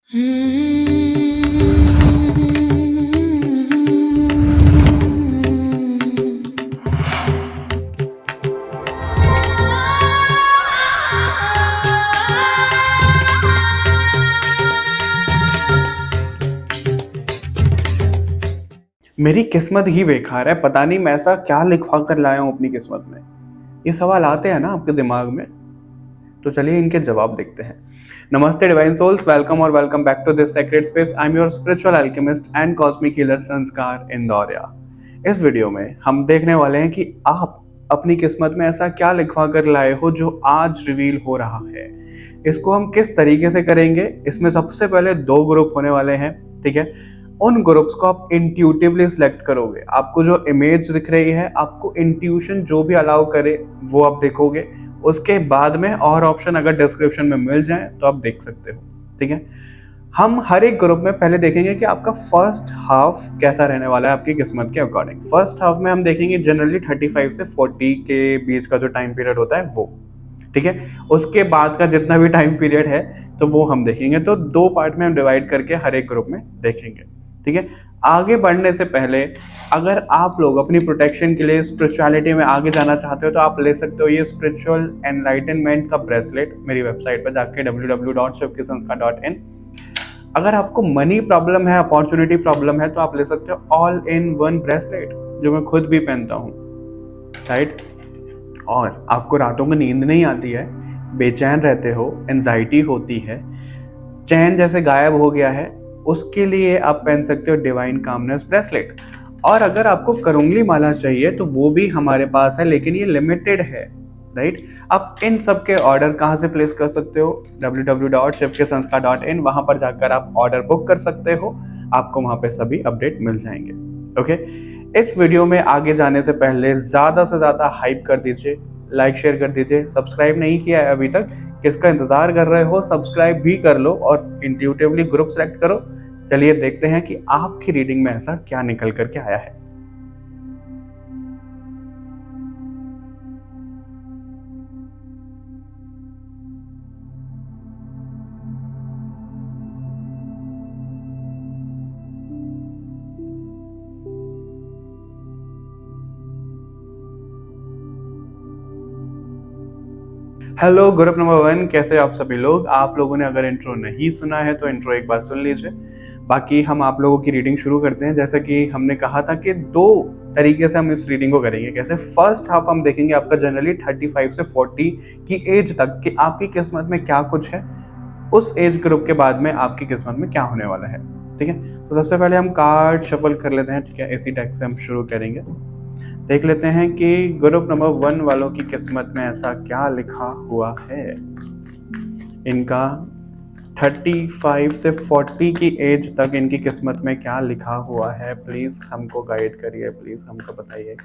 मेरी किस्मत ही बेकार है, पता नहीं मैं ऐसा क्या लिखवा कर लाया हूँ अपनी किस्मत में। ये सवाल आते हैं ना आपके दिमाग में, तो चलिए इनके जवाब देखते हैं। नमस्ते डिवाइन सोल्स, वेलकम और welcome back to this sacred space. I am your spiritual alchemist and cosmic healer Sanskar Indoria. इस वीडियो में हम देखने वाले हैं कि आप अपनी किस्मत में ऐसा क्या लिखवा कर लाए हो जो आज रिवील हो रहा है। इसको हम किस तरीके से करेंगे, इसमें सबसे पहले 2 ग्रुप होने वाले हैं, ठीक है। उन ग्रुप्स को आप इंट्यूटिवली सिलेक्ट करोगे। आपको जो इमेज दिख रही है, आपको इंट्यूशन जो भी अलाउ करे वो आप देखोगे। उसके बाद में और ऑप्शन अगर डिस्क्रिप्शन में मिल जाए तो आप देख सकते हो, ठीक है। हम हर एक ग्रुप में पहले देखेंगे कि आपका फर्स्ट हाफ कैसा रहने वाला है आपकी किस्मत के अकॉर्डिंग। फर्स्ट हाफ में हम देखेंगे जनरली 35 से 40 के बीच का जो टाइम पीरियड होता है वो, ठीक है। उसके बाद का जितना भी टाइम पीरियड है तो वो हम देखेंगे। तो 2 पार्ट में हम डिवाइड करके हर एक ग्रुप में देखेंगे, ठीक है। आगे बढ़ने से पहले अगर आप लोग अपनी प्रोटेक्शन के लिए स्पिरिचुअलिटी में आगे जाना चाहते हो तो आप ले सकते हो ये स्पिरिचुअल एनलाइटनमेंट का ब्रेसलेट मेरी वेबसाइट पर जाके www.shivkisanskar.in। अगर आपको मनी प्रॉब्लम है, अपॉर्चुनिटी प्रॉब्लम है, तो आप ले सकते हो ऑल इन वन ब्रेसलेट जो मैं खुद भी पहनता हूँ, राइट। और आपको रातों को नींद नहीं आती है, बेचैन रहते हो, एंजाइटी होती है, चैन जैसे गायब हो गया है, उसके लिए आप पहन सकते हो डिवाइन कामनेस ब्रेसलेट। और अगर आपको करुंगली माला चाहिए तो वो भी हमारे पास है, लेकिन ये लिमिटेड है, राइट। आप इन सब के ऑर्डर कहाँ से प्लेस कर सकते हो? www.shivkisanskar.in, वहाँ पर जाकर आप ऑर्डर बुक कर सकते हो। आपको वहाँ पे सभी अपडेट मिल जाएंगे, ओके। इस वीडियो में आगे जाने से पहले ज़्यादा से ज़्यादा हाइप कर दीजिए, लाइक शेयर कर दीजिए। सब्सक्राइब नहीं किया है अभी तक, किसका इंतज़ार कर रहे हो? सब्सक्राइब भी कर लो और इंट्यूटिवली ग्रुप सेलेक्ट करो। चलिए देखते हैं कि आपकी रीडिंग में ऐसा क्या निकल करके आया है। हेलो ग्रुप नंबर 1, कैसे आप सभी लोग? आप लोगों ने अगर इंट्रो नहीं सुना है तो इंट्रो एक बार सुन लीजिए। बाकी हम आप लोगों की रीडिंग शुरू करते हैं। जैसा कि हमने कहा था कि 2 तरीके से हम इस रीडिंग को करेंगे। कैसे? फर्स्ट हाफ हम देखेंगे आपका जनरली 35 से 40 की एज तक कि आपकी किस्मत में क्या कुछ है, उस एज ग्रुप के बाद में आपकी किस्मत में क्या होने वाला है, ठीक है। तो सबसे पहले हम कार्ड शफल कर लेते हैं, ठीक है। इसी टैग से हम शुरू करेंगे। देख लेते हैं कि ग्रुप नंबर 1 वालों की किस्मत में ऐसा क्या लिखा हुआ है। इनका 35 से 40 की एज तक इनकी किस्मत में क्या लिखा हुआ है, प्लीज हमको गाइड करिए, प्लीज हमको बताइए।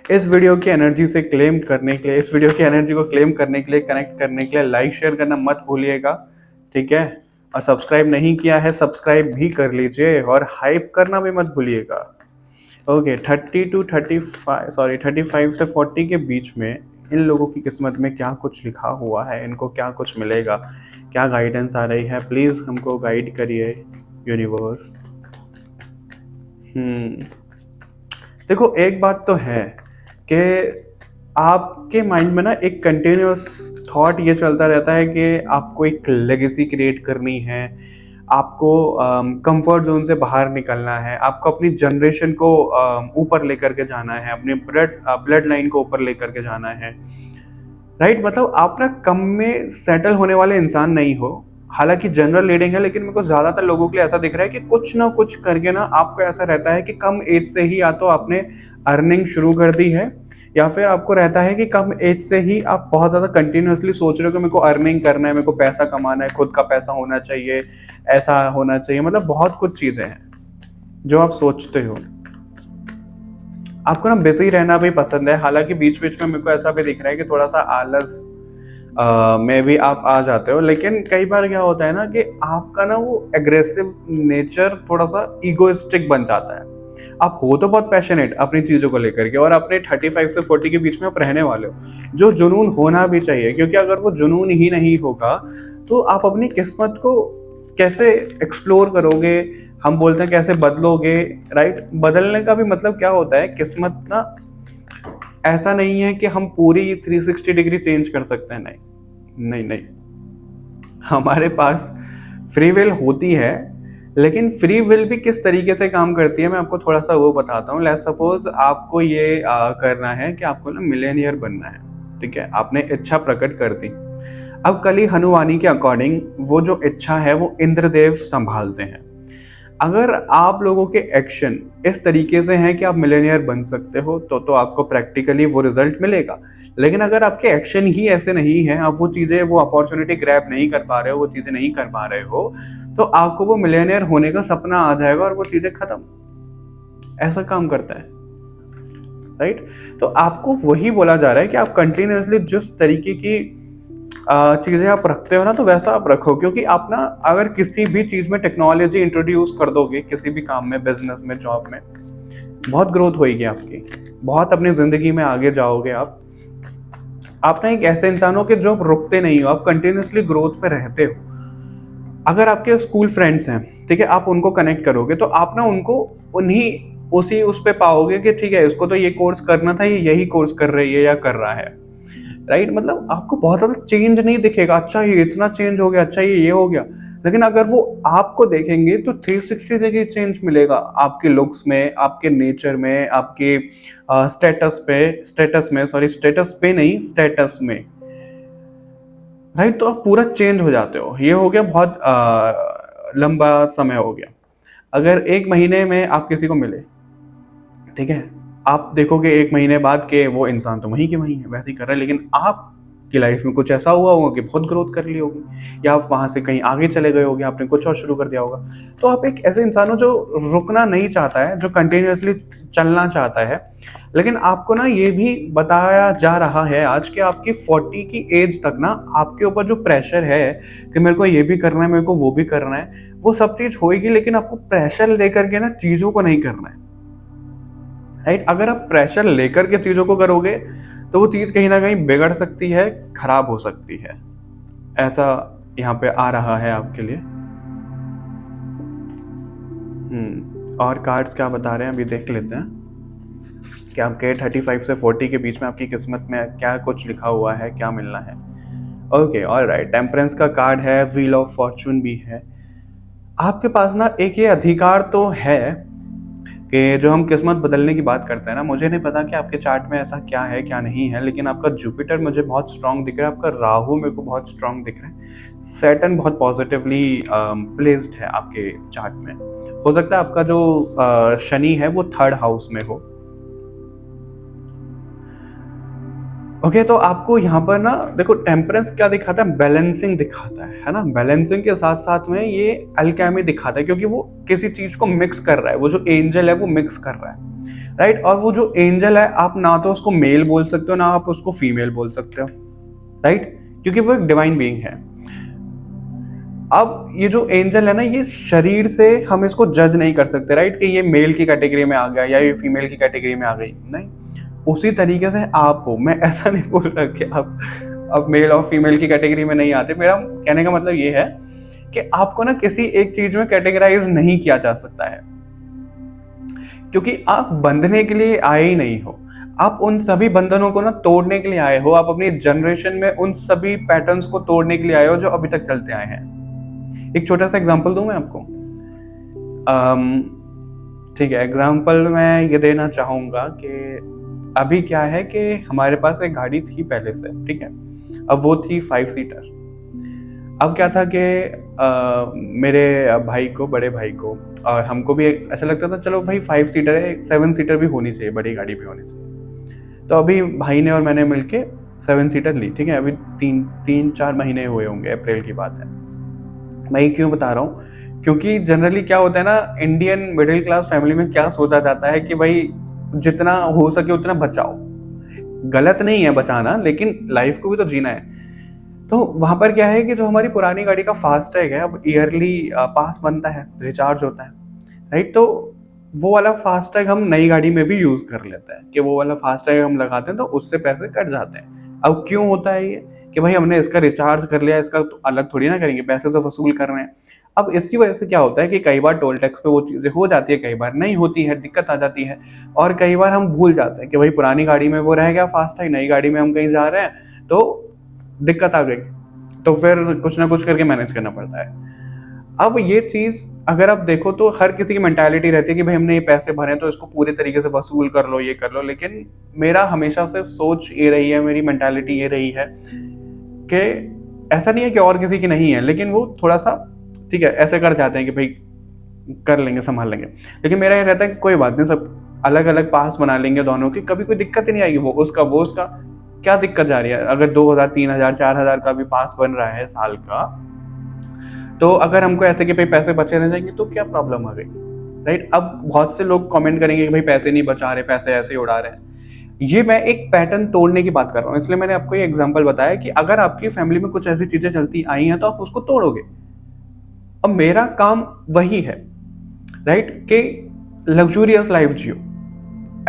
इस वीडियो की एनर्जी से क्लेम करने के लिए, इस वीडियो की एनर्जी को क्लेम करने के लिए, कनेक्ट करने के लिए लाइक शेयर करना मत भूलिएगा, ठीक है। और सब्सक्राइब नहीं किया है, सब्सक्राइब भी कर लीजिए और हाइप करना भी मत भूलिएगा, ओके। 35 से 40 के बीच में इन लोगों की किस्मत में क्या कुछ लिखा हुआ है, इनको क्या कुछ मिलेगा, क्या गाइडेंस आ रही है, प्लीज़ हमको गाइड करिए यूनिवर्स। देखो, एक बात तो है कि आपके माइंड में ना एक कंटिन्यूस थॉट ये चलता रहता है कि आपको एक लेगेसी क्रिएट करनी है, आपको कंफर्ट जोन से बाहर निकलना है, आपको अपनी जनरेशन को ऊपर लेकर के जाना है, अपने ब्लड लाइन को ऊपर लेकर के जाना है, राइट। मतलब आप ना कम में सेटल होने वाले इंसान नहीं हो। हालांकि जनरल रीडिंग है, लेकिन मेरे को ज़्यादातर लोगों के लिए ऐसा दिख रहा है कि कुछ ना कुछ करके ना आपको ऐसा रहता है कि कम एज से ही या तो आपने अर्निंग शुरू कर दी है, या फिर आपको रहता है कि कम एज से ही आप बहुत ज़्यादा कंटिन्यूसली सोच रहे हो कि मेरे को अर्निंग करना है, मेरे को पैसा कमाना है, खुद का पैसा होना चाहिए, ऐसा होना चाहिए। मतलब बहुत कुछ चीज़ें हैं जो आप सोचते हो। आपको ना बिजी रहना भी पसंद है। हालांकि बीच बीच में मेरे को ऐसा भी दिख रहा है कि थोड़ा सा आलस में भी आप आ जाते हो, लेकिन कई बार क्या होता है ना कि आपका ना वो एग्रेसिव नेचर थोड़ा सा ईगोइस्टिक बन जाता है। आप हो तो बहुत पैशनेट अपनी चीज़ों को लेकर के, और अपने 35 से 40 के बीच में आप रहने वाले हो, जो जुनून होना भी चाहिए, क्योंकि अगर वो जुनून ही नहीं होगा तो आप अपनी किस्मत को कैसे एक्सप्लोर करोगे, हम बोलते हैं कैसे बदलोगे, राइट। बदलने का भी मतलब क्या होता है, किस्मत ना ऐसा नहीं है कि हम पूरी 360 डिग्री चेंज कर सकते हैं, नहीं नहीं नहीं। हमारे पास फ्री विल होती है, लेकिन फ्री विल भी किस तरीके से काम करती है मैं आपको थोड़ा सा वो बताता हूँ। लेट्स सपोज आपको ये करना है कि आपको ना मिलेनियर बनना है, ठीक है, आपने इच्छा प्रकट कर दी। अब कली हनुमानी के अकॉर्डिंग वो जो इच्छा है वो इंद्रदेव संभालते हैं। अगर आप लोगों के एक्शन इस तरीके से हैं कि आप मिलेनियर बन सकते हो तो आपको प्रैक्टिकली वो रिजल्ट मिलेगा। लेकिन अगर आपके एक्शन ही ऐसे नहीं है, आप वो चीज़ें, वो अपॉर्चुनिटी ग्रैब नहीं कर पा रहे हो, वो चीज़ें नहीं कर पा रहे हो, तो आपको वो मिलेनियर होने का सपना आ जाएगा और वो चीज़ें खत्म। ऐसा काम करता है, राइट। तो आपको वही बोला जा रहा है कि आप कंटिन्यूसली जिस तरीके की चीज़ें आप रखते हो ना, तो वैसा आप रखो। क्योंकि आप ना अगर किसी भी चीज़ में टेक्नोलॉजी इंट्रोड्यूस कर दोगे, किसी भी काम में, बिजनेस में, जॉब में, बहुत ग्रोथ होगी आपकी, बहुत अपनी ज़िंदगी में आगे जाओगे आप ना एक ऐसे इंसान हो कि जो आप रुकते नहीं हो, आप कंटिन्यूसली ग्रोथ पे रहते हो। अगर आपके स्कूल फ्रेंड्स हैं, ठीक है, आप उनको कनेक्ट करोगे तो आप ना उनको उसी उस पे पाओगे कि ठीक है, इसको तो ये कोर्स करना था, ये यही कोर्स कर रही है या कर रहा है, राइट। मतलब आपको बहुत ज़्यादा चेंज नहीं दिखेगा, अच्छा ये इतना चेंज हो गया, अच्छा ये हो गया। लेकिन अगर वो आपको देखेंगे तो 360 डिग्री चेंज मिलेगा आपके लुक्स में, आपके नेचर में, आपके स्टेटस में, राइट। तो आप पूरा चेंज हो जाते हो। ये हो गया बहुत लंबा समय हो गया। अगर 1 महीने में आप किसी को मिले, ठीक है, आप देखोगे 1 महीने बाद के वो इंसान तो वहीं के वहीं है, वैसे ही कर रहा है, लेकिन आपकी लाइफ में कुछ ऐसा हुआ होगा कि बहुत ग्रोथ कर ली होगी, या आप वहाँ से कहीं आगे चले गए होगे, आपने कुछ और शुरू कर दिया होगा। तो आप एक ऐसे इंसान हो जो रुकना नहीं चाहता है, जो कंटिन्यूसली चलना चाहता है। लेकिन आपको ना ये भी बताया जा रहा है आज कि आपकी 40 की एज तक ना आपके ऊपर जो प्रेशर है कि मेरे को ये भी करना है, मेरे को वो भी करना है, वो सब चीज़ होएगी, लेकिन आपको प्रेशर लेकर के ना चीज़ों को नहीं करना है, राइट। अगर आप प्रेशर लेकर के चीज़ों को करोगे तो वो चीज़ कहीं ना कहीं बिगड़ सकती है, खराब हो सकती है। ऐसा यहाँ पे आ रहा है आपके लिए। और कार्ड्स क्या बता रहे हैं अभी देख लेते हैं कि आपके 35 से 40 के बीच में आपकी किस्मत में क्या कुछ लिखा हुआ है, क्या मिलना है। Okay, alright. टेम्परेंस का कार्ड है, व्हील ऑफ फॉर्चून भी है। आपके पास ना एक ये अधिकार तो है कि जो हम किस्मत बदलने की बात करते हैं ना, मुझे नहीं पता कि आपके चार्ट में ऐसा क्या है क्या नहीं है, लेकिन आपका जुपिटर मुझे बहुत स्ट्रांग दिख रहा है, आपका राहु मेरे को बहुत स्ट्रांग दिख रहा है, सैटर्न बहुत पॉजिटिवली प्लेस्ड है आपके चार्ट में। हो सकता है आपका जो शनि है वो 3rd हाउस में हो। ओके, तो आपको यहाँ पर ना देखो टेम्परेंस क्या दिखाता है, बैलेंसिंग दिखाता है ना। बैलेंसिंग के साथ साथ में ये अल्केमी दिखाता है, क्योंकि वो किसी चीज को मिक्स कर रहा है, वो जो एंजल है वो मिक्स कर रहा है, राइट। और वो जो एंजल है, आप ना तो उसको मेल बोल सकते हो, ना आप उसको फीमेल बोल सकते हो, राइट, क्योंकि वो एक डिवाइन बीइंग है। अब ये जो एंजल है ना, ये शरीर से हम इसको जज नहीं कर सकते, राइट, कि ये मेल की कैटेगरी में आ गया या ये फीमेल की कैटेगरी में आ गई, नहीं। उसी तरीके से आप हो। मैं ऐसा नहीं बोल रहा कि आप मेल और फीमेल की कैटेगरी में नहीं आते। मेरा कहने का मतलब ये है कि आपको ना किसी एक चीज में कैटेगराइज नहीं किया जा सकता है, क्योंकि आप बंधने के लिए आए ही नहीं हो। आप उन सभी बंधनों को ना तोड़ने के लिए आए हो। आप अपनी जनरेशन में उन सभी पैटर्न्स को तोड़ने के लिए आए हो जो अभी तक चलते आए हैं। एक छोटा सा एग्जांपल दूं मैं आपको। ठीक है, एग्जांपल मैं ये देना चाहूंगा कि अभी क्या है कि हमारे पास एक गाड़ी थी पहले से, ठीक है, अब वो थी 5 सीटर। अब क्या था कि मेरे भाई को, बड़े भाई को, और हमको भी ऐसा लगता था चलो भाई 5 सीटर है, 7 सीटर भी होनी चाहिए, बड़ी गाड़ी भी होनी चाहिए। तो अभी भाई ने और मैंने मिलके 7 सीटर ली, ठीक है। अभी 3-4 महीने हुए होंगे, अप्रैल की बात है। मैं ये क्यों बता रहा हूँ, क्योंकि जनरली क्या होता है ना, इंडियन मिडिल क्लास फैमिली में क्या सोचा जाता है कि भाई जितना हो सके उतना बचाओ। गलत नहीं है बचाना, लेकिन लाइफ को भी तो जीना है। तो वहां पर क्या है कि जो हमारी पुरानी गाड़ी का फास्टैग है, अब ईयरली पास बनता है, रिचार्ज होता है, राइट। तो वो वाला फास्टैग हम नई गाड़ी में भी यूज कर लेते हैं, कि वो वाला फास्टैग हम लगाते हैं तो उससे पैसे कट जाते हैं। अब क्यों होता है ये, कि भाई हमने इसका रिचार्ज कर लिया, इसका तो अलग थोड़ी ना करेंगे, पैसे तो वसूल कर रहे हैं। अब इसकी वजह से क्या होता है कि कई बार टोल टैक्स पे वो चीज़ें हो जाती है, कई बार नहीं होती है, दिक्कत आ जाती है। और कई बार हम भूल जाते हैं कि भाई पुरानी गाड़ी में वो रह गया फास्ट टैग, नई गाड़ी में हम कहीं जा रहे हैं तो दिक्कत आ गई, तो फिर कुछ ना कुछ करके मैनेज करना पड़ता है। अब ये चीज़ अगर आप देखो तो हर किसी की मेंटालिटी रहती है कि भाई हमने ये पैसे भरे हैं तो इसको पूरे तरीके से वसूल कर लो, ये कर लो। लेकिन मेरा हमेशा से सोच ये रही है, मेरी मेंटालिटी ये रही है कि ऐसा नहीं है कि और किसी की नहीं है, लेकिन वो थोड़ा सा ठीक है ऐसे कर जाते हैं कि भाई कर लेंगे, संभाल लेंगे। लेकिन मेरा ये रहता है कि कोई बात नहीं, सब अलग अलग पास बना लेंगे दोनों की, कभी कोई दिक्कत ही नहीं आएगी। वो उसका क्या दिक्कत जा रही है? अगर 2000 3000 4000 का भी पास बन रहा है साल का, तो अगर हमको ऐसे कि भाई पैसे बचे रह जाएंगे तो क्या प्रॉब्लम आ गई, राइट? अब बहुत से लोग कमेंट करेंगे कि भाई पैसे नहीं बचा रहे, पैसे ऐसे ही उड़ा रहे हैं। ये मैं एक पैटर्न तोड़ने की बात कर रहा हूँ, इसलिए मैंने आपको ये एग्जांपल बताया कि अगर आपकी फैमिली में कुछ ऐसी चीजें चलती आई हैं तो आप उसको तोड़ोगे। अब मेरा काम वही है, राइट, कि लग्जूरियस लाइफ जियो।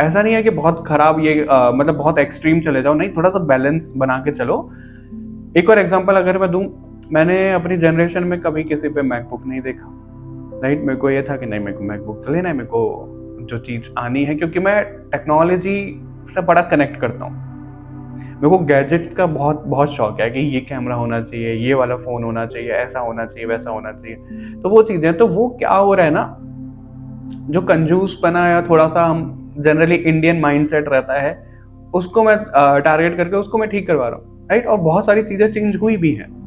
ऐसा नहीं है कि बहुत खराब ये मतलब बहुत एक्सट्रीम चले जाओ, नहीं, थोड़ा सा बैलेंस बना के चलो। एक और एग्जांपल अगर मैं दूं, मैंने अपनी जनरेशन में कभी किसी पे मैकबुक नहीं देखा, राइट। मेरे को ये था कि नहीं, मेरे को मैकबुक तो लेना है, मेरे को जो चीज़ आनी है, क्योंकि मैं टेक्नोलॉजी से बड़ा कनेक्ट करता हूँ। मेरे को गैजेट का बहुत बहुत शौक है कि ये कैमरा होना चाहिए, ये वाला फ़ोन होना चाहिए, ऐसा होना चाहिए, वैसा होना चाहिए। तो वो चीज़ें, तो वो क्या हो रहा है ना, जो कंजूस बना या थोड़ा सा हम जनरली इंडियन माइंडसेट रहता है, उसको मैं टारगेट करके उसको मैं ठीक करवा रहा हूँ, राइट। और बहुत सारी चीज़ें चेंज हुई भी हैं।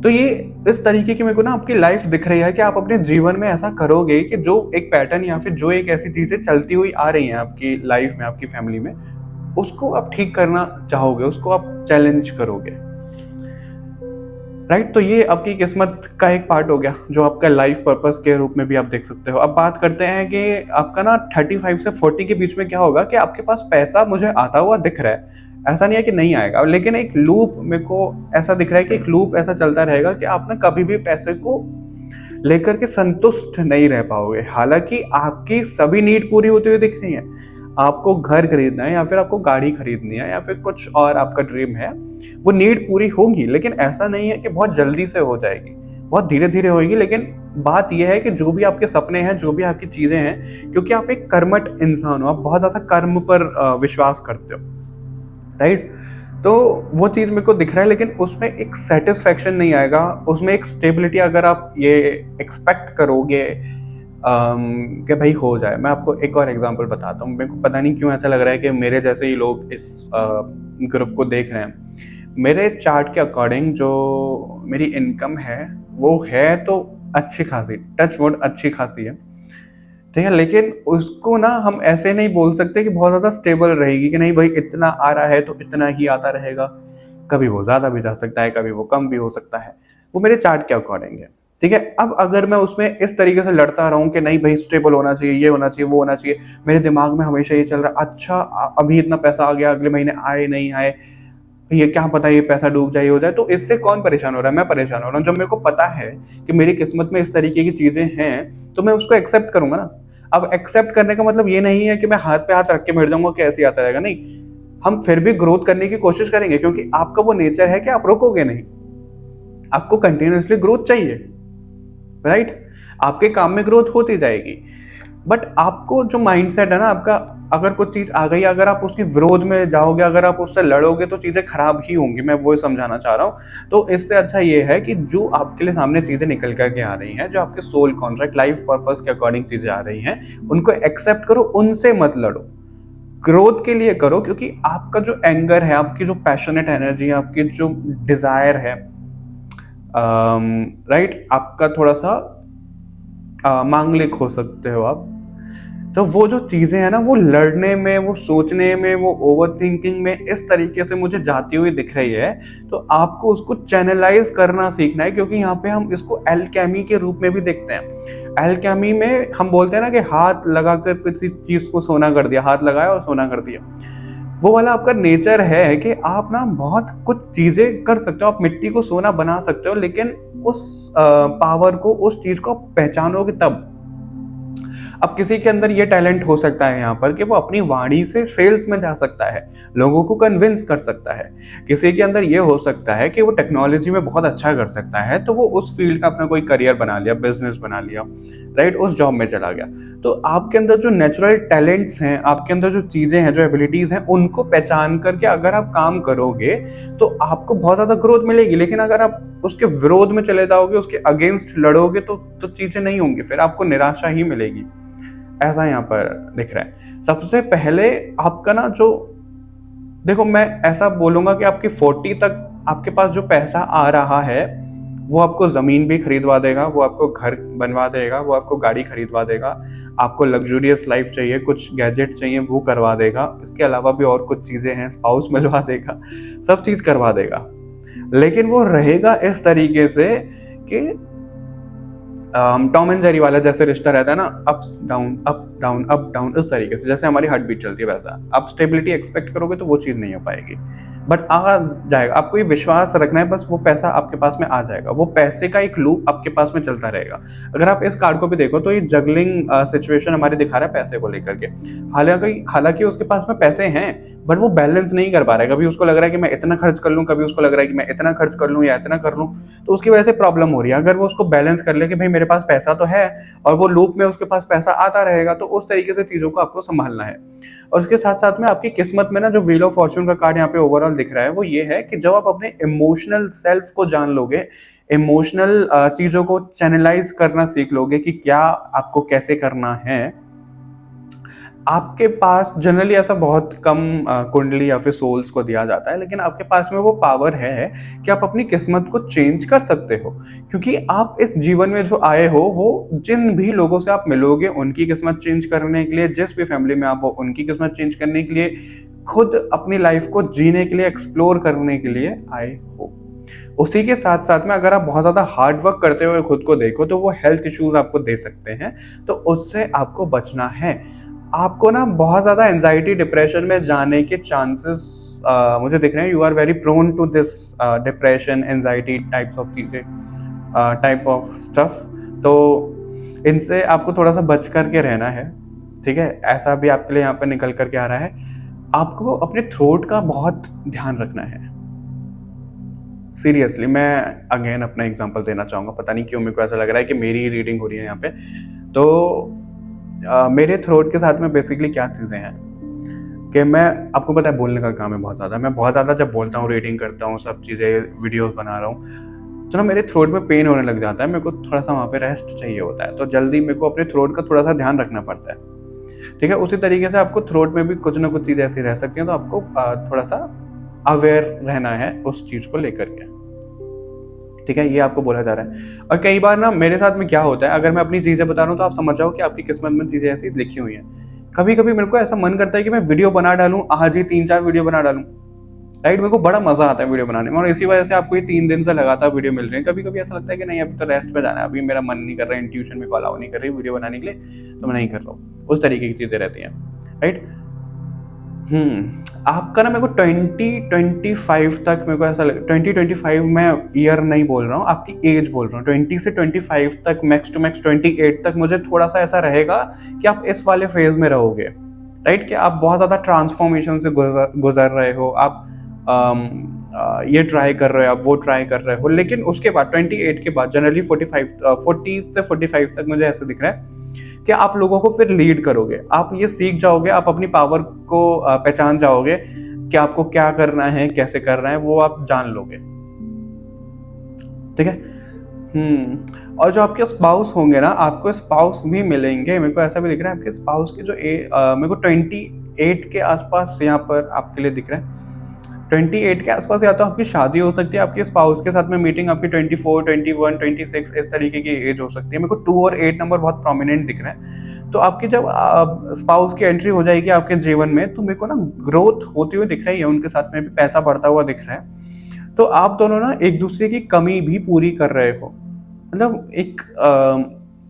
तो ये इस तरीके की मेरे को ना आपकी लाइफ दिख रही है कि आप अपने जीवन में ऐसा करोगे कि जो एक पैटर्न या फिर जो एक ऐसी चीज़ें चलती हुई आ रही हैं आपकी लाइफ में, आपकी फैमिली में, उसको आप ठीक करना चाहोगे, उसको आप चैलेंज करोगे, राइट। तो ये आपकी किस्मत का एक पार्ट हो गया जो आपका लाइफ पर्पस के रूप में भी आप देख सकते हो। अब बात करते हैं कि आपका ना 35 से 40 के बीच में क्या होगा कि आपके पास पैसा मुझे आता हुआ दिख रहा है, ऐसा नहीं है कि नहीं आएगा, लेकिन एक लूप मेरे को ऐसा दिख रहा है कि एक लूप ऐसा चलता रहेगा कि आप ना कभी भी पैसे को लेकर के संतुष्ट नहीं रह पाओगे। हालांकि आपकी सभी नीड पूरी होती हुई दिख रही है, आपको घर खरीदना है या फिर आपको गाड़ी खरीदनी है या फिर कुछ और आपका ड्रीम है, वो नीड पूरी होगी, लेकिन ऐसा नहीं है कि बहुत जल्दी से हो जाएगी, बहुत धीरे धीरे होगी। लेकिन बात यह है कि जो भी आपके सपने हैं, जो भी आपकी चीजें हैं, क्योंकि आप एक कर्मठ इंसान हो, आप बहुत ज्यादा कर्म पर विश्वास करते हो, राइट। तो वो चीज़ मेरे को दिख रहा है, लेकिन उसमें एक सेटिस्फैक्शन नहीं आएगा, उसमें एक स्टेबिलिटी अगर आप ये एक्सपेक्ट करोगे कि भाई हो जाए। मैं आपको एक और एग्जांपल बताता हूँ। मेरे को पता नहीं क्यों ऐसा लग रहा है कि मेरे जैसे ही लोग इस ग्रुप को देख रहे हैं। मेरे चार्ट के अकॉर्डिंग जो मेरी इनकम है वो है तो अच्छी खासी, टच वुड अच्छी खासी है, ठीक है। लेकिन उसको ना हम ऐसे नहीं बोल सकते कि बहुत ज़्यादा स्टेबल रहेगी, कि नहीं भाई इतना आ रहा है तो इतना ही आता रहेगा। कभी वो ज़्यादा भी जा सकता है, कभी वो कम भी हो सकता है, वो मेरे चार्ट के अकॉर्डिंग है, ठीक है। अब अगर मैं उसमें इस तरीके से लड़ता रहूं कि नहीं भाई स्टेबल होना चाहिए, ये होना चाहिए, वो होना चाहिए, मेरे दिमाग में हमेशा ये चल रहा है, अच्छा अभी इतना पैसा आ गया, अगले महीने आए नहीं आए, ये क्या पता ये पैसा डूब जाए, हो जाए। तो इससे कौन परेशान हो रहा है? मैं परेशान हो रहा हूँ। जब मेरे को पता है कि मेरी किस्मत में इस तरीके की चीज़ें हैं तो मैं उसको एक्सेप्ट करूंगा ना। अब एक्सेप्ट करने का मतलब ये नहीं है कि मैं हाथ पे हाथ रख के बैठ जाऊंगा कि ऐसे आता रहेगा, नहीं। हम फिर भी ग्रोथ करने की कोशिश करेंगे, क्योंकि आपका वो नेचर है कि आप रुकोगे नहीं, आपको कंटिन्यूअसली ग्रोथ चाहिए, राइट। आपके काम में ग्रोथ होती जाएगी, बट आपको जो माइंडसेट है ना आपका, अगर कुछ चीज़ आ गई, अगर आप उसके विरोध में जाओगे, अगर आप उससे लड़ोगे तो चीज़ें खराब ही होंगी। मैं वो समझाना चाह रहा हूँ। तो इससे अच्छा ये है कि जो आपके लिए सामने चीज़ें निकल करके आ रही हैं, जो आपके सोल कॉन्ट्रैक्ट, लाइफ पर्पस के अकॉर्डिंग चीज़ें आ रही हैं, उनको एक्सेप्ट करो, उनसे मत लड़ो, ग्रोथ के लिए करो। क्योंकि आपका जो एंगर है, आपकी जो पैशनेट एनर्जी है, आपकी जो डिज़ायर है, राइट, आपका थोड़ा सा मांगलिक हो सकते हो आप। तो वो जो चीज़ें हैं ना, वो लड़ने में, वो सोचने में, वो ओवर थिंकिंग में इस तरीके से मुझे जाती हुई दिख रही है। तो आपको उसको चैनलाइज करना सीखना है, क्योंकि यहाँ पे हम इसको एल्केमी के रूप में भी देखते हैं। एल्केमी में हम बोलते हैं ना कि हाथ लगाकर किसी चीज़ को सोना कर दिया, हाथ लगाया और सोना कर दिया। वो वाला आपका नेचर है कि आप ना बहुत कुछ चीज़ें कर सकते हो, आप मिट्टी को सोना बना सकते हो, लेकिन उस पावर को, उस चीज़ को आप पहचानोगे तब। अब किसी के अंदर ये टैलेंट हो सकता है यहाँ पर कि वो अपनी वाणी से सेल्स में जा सकता है, लोगों को कन्विंस कर सकता है। किसी के अंदर ये हो सकता है कि वो टेक्नोलॉजी में बहुत अच्छा कर सकता है, तो वो उस फील्ड का अपना कोई करियर बना लिया, बिजनेस बना लिया, राइट, उस जॉब में चला गया। तो आपके अंदर जो नेचुरल टैलेंट्स हैं, आपके अंदर जो चीज़ें हैं, जो एबिलिटीज़ हैं, उनको पहचान करके अगर आप काम करोगे तो आपको बहुत ज़्यादा ग्रोथ मिलेगी। लेकिन अगर आप उसके विरोध में चले जाओगे, उसके अगेंस्ट लड़ोगे, तो चीज़ें नहीं होंगी, फिर आपको निराशा ही मिलेगी। ऐसा यहाँ पर दिख रहा है। सबसे पहले आपका ना जो, देखो मैं ऐसा बोलूँगा कि आपकी 40 तक आपके पास जो पैसा आ रहा है वो आपको ज़मीन भी खरीदवा देगा, वो आपको घर बनवा देगा, वो आपको गाड़ी खरीदवा देगा, आपको लग्जूरियस लाइफ चाहिए, कुछ गैजेट चाहिए वो करवा देगा, इसके अलावा भी और कुछ चीज़ें हैं, स्पाउस मिलवा देगा, सब चीज़ करवा देगा। लेकिन वो रहेगा इस तरीके से कि टॉम एंड जेरी वाला जैसे रिश्ता रहता है ना, ups down up down up down, इस तरीके से जैसे हमारी हार्ट बीट चलती है वैसा। आप स्टेबिलिटी एक्सपेक्ट करोगे तो वो चीज़ नहीं हो पाएगी, बट आ जाएगा। आपको ये विश्वास रखना है, बस वो पैसा आपके पास में आ जाएगा। वो पैसे का एक लूप आपके पास में चलता रहेगा। अगर आप इस कार्ड को भी देखो तो ये जगलिंग सिचुएशन हमारी दिखा रहा है पैसे को लेकर के। हालांकि उसके पास में पैसे हैं, बट वो बैलेंस नहीं कर पा रहा है। कभी उसको लग रहा है कि मैं इतना खर्च कर लूँ, कभी उसको लग रहा है कि मैं इतना खर्च कर लूँ या इतना कर लूँ, तो उसकी वजह से प्रॉब्लम हो रही है। अगर वो उसको बैलेंस कर ले कि भाई मेरे पास पैसा तो है और वो लूप में उसके पास पैसा आता रहेगा, तो उस तरीके से चीज़ों को आपको संभालना है। और उसके साथ साथ में आपकी किस्मत में ना जो व्हील ऑफ फॉर्च्यून का कार्ड यहाँ पे ओवरऑल दिख रहा है वो ये है कि जब आप अपने इमोशनल सेल्फ को जान लोगे, इमोशनल चीज़ों को चैनलाइज करना सीख लोगे कि क्या आपको कैसे करना है, आपके पास जनरली ऐसा बहुत कम कुंडली या फिर सोल्स को दिया जाता है, लेकिन आपके पास में वो पावर है कि आप अपनी किस्मत को चेंज कर सकते हो। क्योंकि आप इस जीवन में जो आए हो, वो जिन भी लोगों से आप मिलोगे उनकी किस्मत चेंज करने के लिए, जिस भी फैमिली में आप हो उनकी किस्मत चेंज करने के लिए, खुद अपनी लाइफ को जीने के लिए, एक्सप्लोर करने के लिए आए हो। उसी के साथ साथ में अगर आप बहुत ज़्यादा हार्ड वर्क करते हुए खुद को देखो तो वो हेल्थ इश्यूज आपको दे सकते हैं, तो उससे आपको बचना है। आपको ना बहुत ज़्यादा एंजाइटी, डिप्रेशन में जाने के चांसेस मुझे दिख रहे हैं। You are very prone to this depression, anxiety types of चीज़ें, टाइप ऑफ स्टफ। तो इनसे आपको थोड़ा सा बच करके रहना है, ठीक है। ऐसा भी आपके लिए यहाँ पर निकल करके आ रहा है। आपको अपने थ्रोट का बहुत ध्यान रखना है। सीरियसली मैं अगेन अपना एग्जांपल देना चाहूँगा। पता नहीं क्यों मेरे को ऐसा लग रहा है कि मेरी रीडिंग हो रही है यहाँ पे। तो मेरे थ्रोट के साथ में बेसिकली क्या चीज़ें हैं कि मैं, आपको पता है बोलने का काम है बहुत ज़्यादा। मैं बहुत ज़्यादा जब बोलता हूँ, रीडिंग करता हूँ, सब चीज़ें वीडियोस बना रहा हूँ, तो ना मेरे थ्रोट में पेन होने लग जाता है। मेरे को थोड़ा सा वहाँ पे रेस्ट चाहिए होता है, तो जल्दी मेरे को अपने थ्रोट का थोड़ा सा ध्यान रखना पड़ता है, ठीक है। उसी तरीके से आपको थ्रोट में भी कुछ ना कुछ चीज़ें ऐसी रह सकती हैं, तो आपको थोड़ा सा अवेयर रहना है उस चीज़ को लेकर के, ठीक है। ये आपको बोला जा रहा है। और कई बार ना मेरे साथ में क्या होता है, अगर मैं अपनी चीज़ें बता रहा हूँ तो आप समझ जाओ कि आपकी किस्मत में चीज़ें ऐसी लिखी हुई हैं। कभी कभी मेरे को ऐसा मन करता है कि मैं वीडियो बना डालूँ, आज ही 3-4 वीडियो बना डालूँ, राइट। मेरे को बड़ा मजा आता है वीडियो बनाने में, और इसी वजह से आपको ये 3 दिन से लगातार वीडियो मिल रहे हैं। कभी कभी ऐसा लगता है कि नहीं, अभी तो रेस्ट पे जाना है, अभी मेरा मन नहीं कर रहा है, इंट्यूशन में अलाउ नहीं कर रही वीडियो बनाने के लिए, तो मैं नहीं कर रहा हूँ। उस तरीके की चीज़ें रहती हैं, राइट। आपका ना मेरे को 2025 तक, मेरे को ऐसा लग 2025 मैं ईयर नहीं बोल रहा हूँ, आपकी एज बोल रहा हूँ। 20 से 25 तक, मैक्स टू मैक्स 28 तक मुझे थोड़ा सा ऐसा रहेगा कि आप इस वाले फेज में रहोगे, राइट। कि आप बहुत ज़्यादा ट्रांसफॉर्मेशन से गुजर रहे हो, आप ये ट्राई कर रहे हो, आप वो ट्राई कर रहे हो। लेकिन उसके बाद 28 के बाद जनरली 40 से 45 तक मुझे ऐसा दिख रहा है कि आप लोगों को फिर लीड करोगे। आप ये सीख जाओगे, आप अपनी पावर को पहचान जाओगे कि आपको क्या करना है, कैसे करना है, वो आप जान लोगे, ठीक है। और जो आपके स्पाउस होंगे ना, आपको स्पाउस भी मिलेंगे। मेरे को ऐसा भी दिख रहा है आपके स्पाउस की जो मेरे को 28 के आसपास यहाँ पर आपके लिए दिख रहा है। 28 के आसपास या तो आपकी शादी हो सकती है, आपके स्पाउस के साथ में मीटिंग आपकी 24, 21, 26 इस तरीके की एज हो सकती है। मेरे को 2 और 8 नंबर बहुत प्रोमिनेंट दिख रहे हैं। तो आपकी जब स्पाउस की एंट्री हो जाएगी आपके जीवन में, तो मेरे को ना ग्रोथ होती हुई दिख रही है, उनके साथ में भी पैसा बढ़ता हुआ दिख रहा है। तो आप दोनों ना एक दूसरे की कमी भी पूरी कर रहे हो। मतलब एक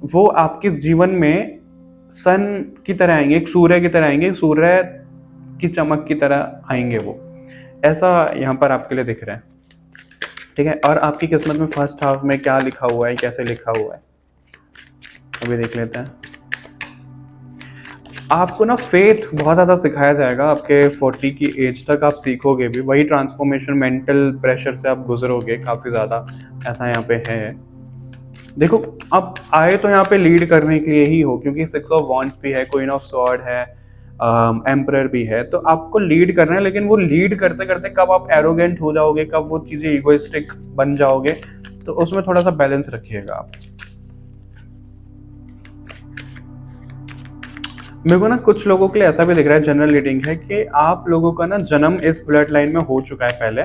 वो आपके जीवन में सन की तरह आएंगे, एक सूर्य की तरह आएंगे, सूर्य की चमक की तरह आएंगे वो। ऐसा यहाँ पर आपके लिए दिख रहा है, ठीक है। और आपकी किस्मत में फर्स्ट हाफ में क्या लिखा हुआ है, कैसे लिखा हुआ है, अभी देख लेते हैं। आपको ना फेथ बहुत ज़्यादा सिखाया जाएगा आपके 40 की एज तक, आप सीखोगे भी वही ट्रांसफॉर्मेशन, मेंटल प्रेशर से आप गुजरोगे काफ़ी ज़्यादा, ऐसा यहाँ पे है। देखो आप आए तो यहाँ पे लीड करने के लिए ही हो, क्योंकि 6 ऑफ वॉन्ड्स भी है, क्वीन ऑफ स्वॉर्ड है, एम्परर भी है, तो आपको लीड करना है। लेकिन वो लीड करते करते कब आप एरोगेंट हो जाओगे, कब वो चीज़ें इगोइस्टिक बन जाओगे, तो उसमें थोड़ा सा बैलेंस रखिएगा आप। मेरे को ना कुछ लोगों के लिए ऐसा भी दिख रहा है, जनरल रीडिंग है, कि आप लोगों का ना जन्म इस ब्लड लाइन में हो चुका है पहले,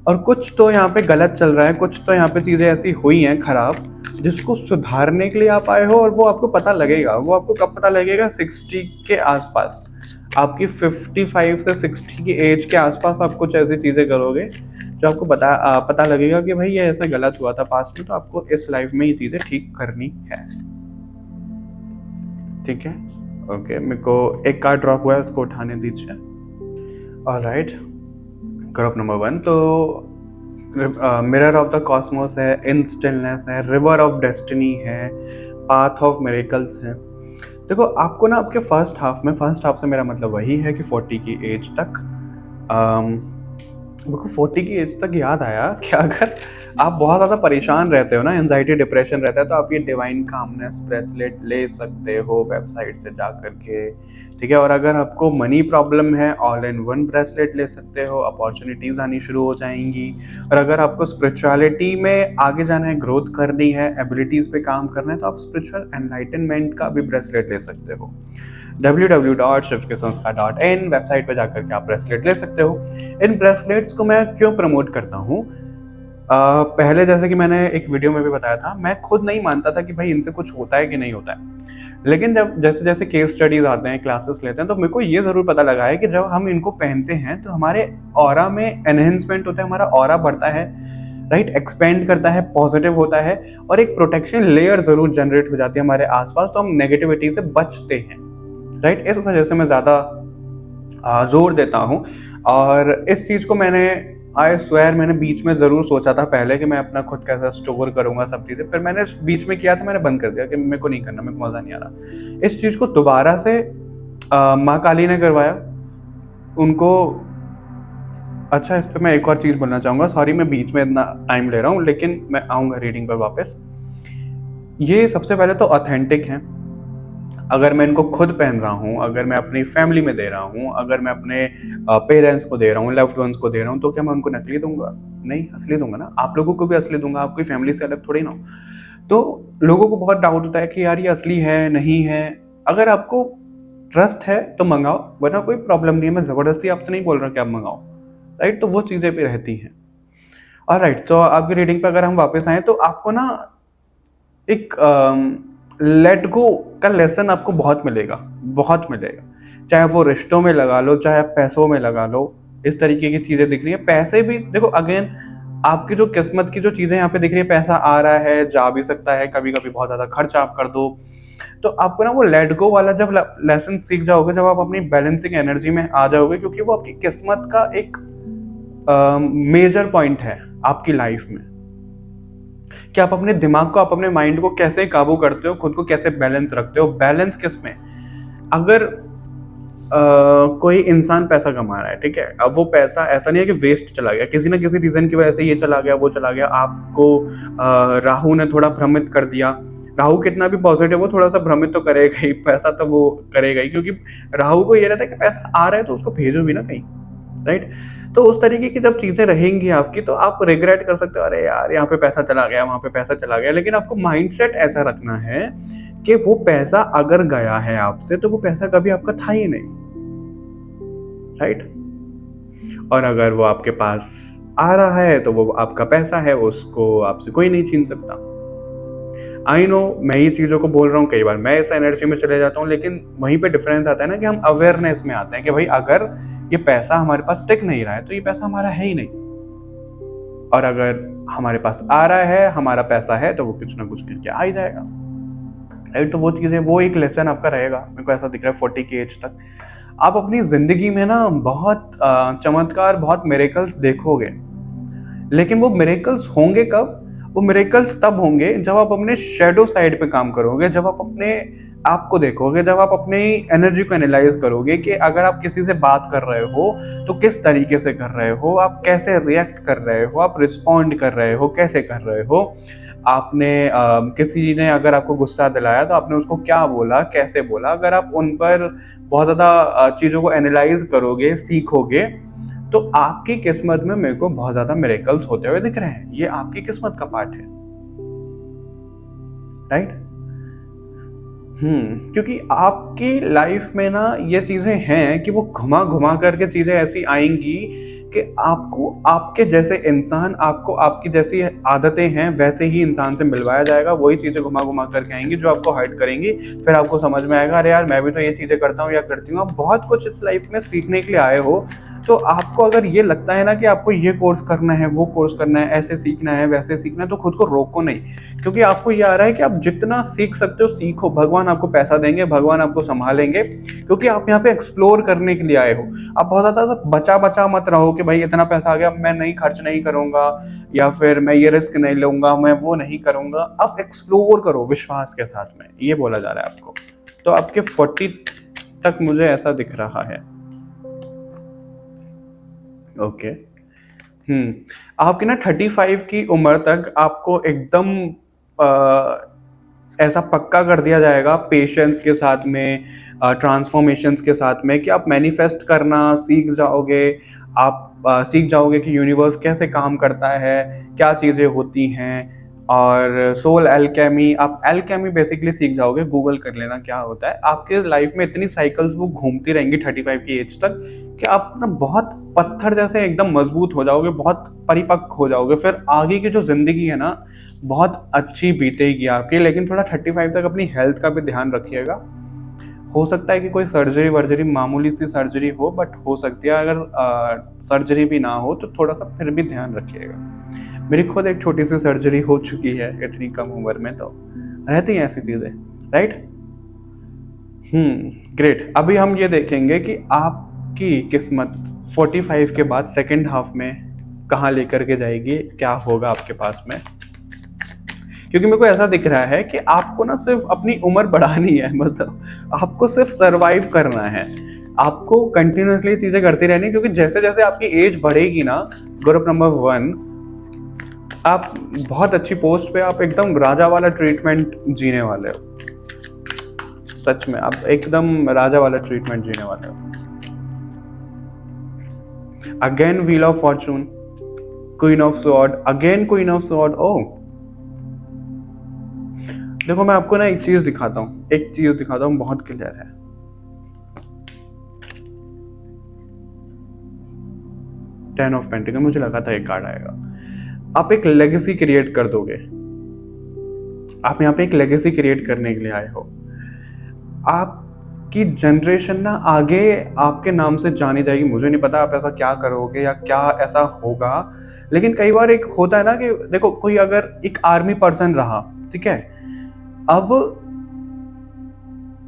और कुछ तो यहाँ पे गलत चल रहा है, कुछ तो यहाँ पे चीज़ें ऐसी हुई हैं खराब, जिसको सुधारने के लिए आप आए हो। और वो आपको पता लगेगा, वो आपको कब पता लगेगा, 60 के आसपास, आपकी 55 से 60 की एज के आसपास आप कुछ ऐसी चीज़ें करोगे जो आपको पता लगेगा कि भाई ये ऐसा गलत हुआ था पास्ट में, तो आपको इस लाइफ में ये चीज़ें ठीक करनी है। ठीक है, ओके, मेरे को एक कार्ड ड्रॉप हुआ है, उसको उठाने दीजिए। ऑलराइट, ग्रुप नंबर 1 तो मिरर ऑफ द कॉस्मोस है, इन स्टिलनेस है, रिवर ऑफ डेस्टिनी है, पाथ ऑफ मिरेकल्स है। देखो आपको ना आपके फर्स्ट हाफ से मेरा मतलब वही है कि 40 की एज तक, मेरे को 40 की एज तक याद आया कि अगर आप बहुत ज़्यादा परेशान रहते हो ना, एंजाइटी डिप्रेशन रहता है, तो आप ये डिवाइन कामनेस ब्रेसलेट ले सकते हो वेबसाइट से जा कर के, ठीक है। और अगर आपको मनी प्रॉब्लम है, ऑल इन वन ब्रेसलेट ले सकते हो, अपॉर्चुनिटीज़ आनी शुरू हो जाएंगी। और अगर आपको स्पिरिचुअलिटी में आगे जाना है, ग्रोथ करनी है, एबिलिटीज़ पे काम करना है, तो आप स्पिरिचुअल एनलाइटनमेंट का भी ब्रेसलेट ले सकते हो। www.shivkesanskar.in वेबसाइट पर जाकर के आप ब्रेसलेट ले सकते हो। इन ब्रेसलेट्स को मैं क्यों प्रमोट करता हूँ, पहले जैसे कि मैंने एक वीडियो में भी बताया था, मैं खुद नहीं मानता था कि भाई इनसे कुछ होता है कि नहीं होता है। लेकिन जब जैसे जैसे केस स्टडीज आते हैं, क्लासेस लेते हैं, तो मेरे को ये ज़रूर पता लगा है कि जब हम इनको पहनते हैं तो हमारे ऑरा में एनहेंसमेंट होता है, हमारा ऑरा बढ़ता है, राइट, एक्सपेंड करता है, पॉजिटिव होता है, और एक प्रोटेक्शन लेयर ज़रूर जनरेट हो जाती है हमारे आसपास, तो हम नेगेटिविटी से बचते हैं, राइट। इस वजह से मैं ज़्यादा जोर देता हूँ। और इस चीज़ को मैंने बीच में ज़रूर सोचा था पहले कि मैं अपना खुद कैसा स्टोर करूँगा सब चीज़ें, फिर मैंने बीच में किया था, मैंने बंद कर दिया कि मेरे को नहीं करना, मेरे को मज़ा नहीं आ रहा। इस चीज़ को दोबारा से माँ काली ने करवाया उनको। अच्छा, इस पर मैं एक और चीज़ बोलना चाहूँगा, सॉरी मैं बीच में इतना टाइम ले रहा हूँ, लेकिन मैं आऊँगा रीडिंग पर वापस। ये सबसे पहले तो ऑथेंटिक हैं। अगर मैं इनको खुद पहन रहा हूँ, अगर मैं अपनी फैमिली में दे रहा हूँ, अगर मैं अपने पेरेंट्स को दे रहा हूँ, लव्ड वंस को दे रहा हूँ, तो क्या मैं उनको नकली दूंगा? नहीं, असली दूंगा ना। आप लोगों को भी असली दूंगा, आपकी फैमिली से अलग थोड़ी ना हो। तो लोगों को बहुत डाउट होता है कि यार ये असली है नहीं है। अगर आपको ट्रस्ट है तो मंगाओ, वरना कोई प्रॉब्लम नहीं है। मैं ज़बरदस्ती आपसे नहीं बोल रहा कि आप मंगाओ, राइट। तो वो चीज़ें भी रहती हैं। और राइट, तो आपकी रीडिंग पर अगर हम वापस आएँ, तो आपको ना एक लेट गो का लेसन आपको बहुत मिलेगा, बहुत मिलेगा। चाहे वो रिश्तों में लगा लो, चाहे पैसों में लगा लो, इस तरीके की चीज़ें दिख रही है। पैसे भी देखो, अगेन आपकी जो किस्मत की जो चीज़ें यहाँ पे दिख रही है, पैसा आ रहा है, जा भी सकता है, कभी कभी बहुत ज़्यादा खर्च आप कर दो। तो आपको ना वो लेट गो वाला जब लेसन सीख जाओगे, जब आप अपनी बैलेंसिंग एनर्जी में आ जाओगे, क्योंकि वो आपकी किस्मत का एक मेजर पॉइंट है आपकी लाइफ में, कि आप अपने दिमाग को, आप अपने माइंड को कैसे काबू करते हो, खुद को कैसे बैलेंस रखते हो। बैलेंस किस में? अगर कोई इंसान पैसा कमा रहा है, ठीक है, अब वो पैसा ऐसा नहीं है कि वेस्ट चला गया, किसी ना किसी रीजन की वजह से ये चला गया, वो चला गया, आपको राहु ने थोड़ा भ्रमित कर दिया। राहु कितना भी पॉजिटिव हो, थोड़ा सा भ्रमित तो करेगा ही, पैसा तो वो करेगा ही, क्योंकि राहु को ये रहता है कि पैसा आ रहा है तो उसको भेजो भी ना कहीं, राइट। तो उस तरीके की जब चीज़ें रहेंगी आपकी, तो आप रिग्रेट कर सकते हो, अरे यार यहाँ पे पैसा चला गया, वहाँ पे पैसा चला गया। लेकिन आपको माइंडसेट ऐसा रखना है कि वो पैसा अगर गया है आपसे, तो वो पैसा कभी आपका था ही नहीं, राइट। और अगर वो आपके पास आ रहा है तो वो आपका पैसा है, उसको आपसे कोई नहीं छीन सकता। आई नो, मैं ये चीज़ों को बोल रहा हूँ, कई बार मैं इस एनर्जी में चले जाता हूँ, लेकिन वहीं पे डिफरेंस आता है ना कि हम अवेयरनेस में आते हैं कि भाई अगर ये पैसा हमारे पास टिक नहीं रहा है तो ये पैसा हमारा है ही नहीं, और अगर हमारे पास आ रहा है, हमारा पैसा है, तो वो कुछ ना कुछ करके आ ही जाएगा, राइट। तो वो चीज़ें, वो एक लेसन आपका रहेगा। मेरे को ऐसा दिख रहा है 40 की एज तक आप अपनी जिंदगी में ना बहुत चमत्कार, बहुत मिरेकल्स देखोगे। लेकिन वो मिरेकल्स होंगे कब? वो मिरेकल्स तब होंगे जब आप अपने शैडो साइड पे काम करोगे, जब आप अपने आपको देखोगे जब आप अपनी एनर्जी को एनालाइज करोगे कि अगर आप किसी से बात कर रहे हो तो किस तरीके से कर रहे हो, आप कैसे रिएक्ट कर रहे हो, आप रिस्पॉन्ड कर रहे हो, कैसे कर रहे हो। आपने किसी ने अगर आपको गुस्सा दिलाया तो आपने उसको क्या बोला, कैसे बोला। अगर आप उन पर बहुत ज़्यादा चीज़ों को एनालाइज करोगे, सीखोगे, तो आपकी किस्मत में मेरे को बहुत ज़्यादा मिरेकल्स होते हुए दिख रहे हैं। ये आपकी किस्मत का पार्ट है, राइट। क्योंकि आपकी लाइफ में ना ये चीज़ें हैं कि वो घुमा घुमा करके चीज़ें ऐसी आएंगी कि आपको आपके जैसे इंसान, आपको आपकी जैसी आदतें हैं वैसे ही इंसान से मिलवाया जाएगा। वही चीज़ें घुमा घुमा करके आएंगी जो आपको हर्ट करेंगी। फिर आपको समझ में आएगा, अरे यार मैं भी तो ये चीज़ें करता हूँ या करती हूँ। आप बहुत कुछ इस लाइफ में सीखने के लिए आए हो। तो आपको अगर ये लगता है ना कि आपको ये कोर्स करना है, वो कोर्स करना है, ऐसे सीखना है, वैसे सीखना है, तो खुद को रोको नहीं। क्योंकि आपको ये आ रहा है कि आप जितना सीख सकते हो सीखो। भगवान आपको पैसा देंगे, भगवान आपको संभालेंगे, क्योंकि आप यहाँ पे एक्सप्लोर करने के लिए आए हो। आप बहुत ज़्यादा बचा बचा मत रहो कि भाई इतना पैसा आ गया, मैं नहीं खर्च नहीं करूंगा, या फिर मैं ये रिस्क नहीं लूंगा, मैं वो नहीं करूंगा। आप एक्सप्लोर करो विश्वास के साथ में, ये बोला जा रहा है आपको। तो आपके 40 तक मुझे ऐसा दिख रहा है। ओके। आपकी ना 35 की उम्र तक आपको एकदम ऐसा पक्का कर दिया जाएगा पेशेंस के साथ में, ट्रांसफॉर्मेशंस के साथ में, कि आप मैनिफेस्ट करना सीख जाओगे। आप सीख जाओगे कि यूनिवर्स कैसे काम करता है, क्या चीज़ें होती हैं। और सोल एल्केमी, आप एल्केमी बेसिकली सीख जाओगे। गूगल कर लेना क्या होता है। आपके लाइफ में इतनी साइकिल्स वो घूमती रहेंगी 35 की एज तक कि आप ना बहुत पत्थर जैसे एकदम मजबूत हो जाओगे, बहुत परिपक्व हो जाओगे। फिर आगे की जो जिंदगी है ना बहुत अच्छी बीतेगी आपकी। लेकिन थोड़ा 35 तक अपनी हेल्थ का भी ध्यान रखिएगा। हो सकता है कि कोई सर्जरी वर्जरी, मामूली सी सर्जरी हो, बट हो सकती है। अगर सर्जरी भी ना हो तो थोड़ा सा फिर भी ध्यान रखिएगा। मेरी खुद एक छोटी सी सर्जरी हो चुकी है इतनी कम उम्र में, तो रहती हैं ऐसी चीज़ें, राइट। ग्रेट। अभी हम ये देखेंगे कि आपकी किस्मत 45 के बाद सेकेंड हाफ में कहाँ लेकर के जाएगी, क्या होगा आपके पास में। क्योंकि मेरे को ऐसा दिख रहा है कि आपको ना सिर्फ अपनी उम्र बढ़ानी है, मतलब आपको सिर्फ सरवाइव करना है। आपको कंटिन्यूसली चीजें करती रहनी है, क्योंकि जैसे जैसे आपकी एज बढ़ेगी ना, ग्रुप नंबर 1, आप बहुत अच्छी पोस्ट पे, आप एकदम राजा वाला ट्रीटमेंट जीने वाले हो। सच में आप एकदम राजा वाला ट्रीटमेंट जीने वाले हो। Again wheel of fortune, queen of sword, again queen of sword. Oh देखो, मैं आपको ना एक चीज दिखाता हूँ, बहुत क्लियर है। टेन ऑफ पेंटिकल, मुझे लगा था एक कार्ड आएगा। आप एक लेगेसी क्रिएट कर दोगे। आप यहाँ पे एक लेगेसी क्रिएट करने के लिए आए हो। आपकी जनरेशन ना आगे आपके नाम से जानी जाएगी। मुझे नहीं पता आप ऐसा क्या करोगे या क्या ऐसा होगा, लेकिन कई बार एक होता है ना कि देखो, कोई अगर एक आर्मी पर्सन रहा, ठीक है, अब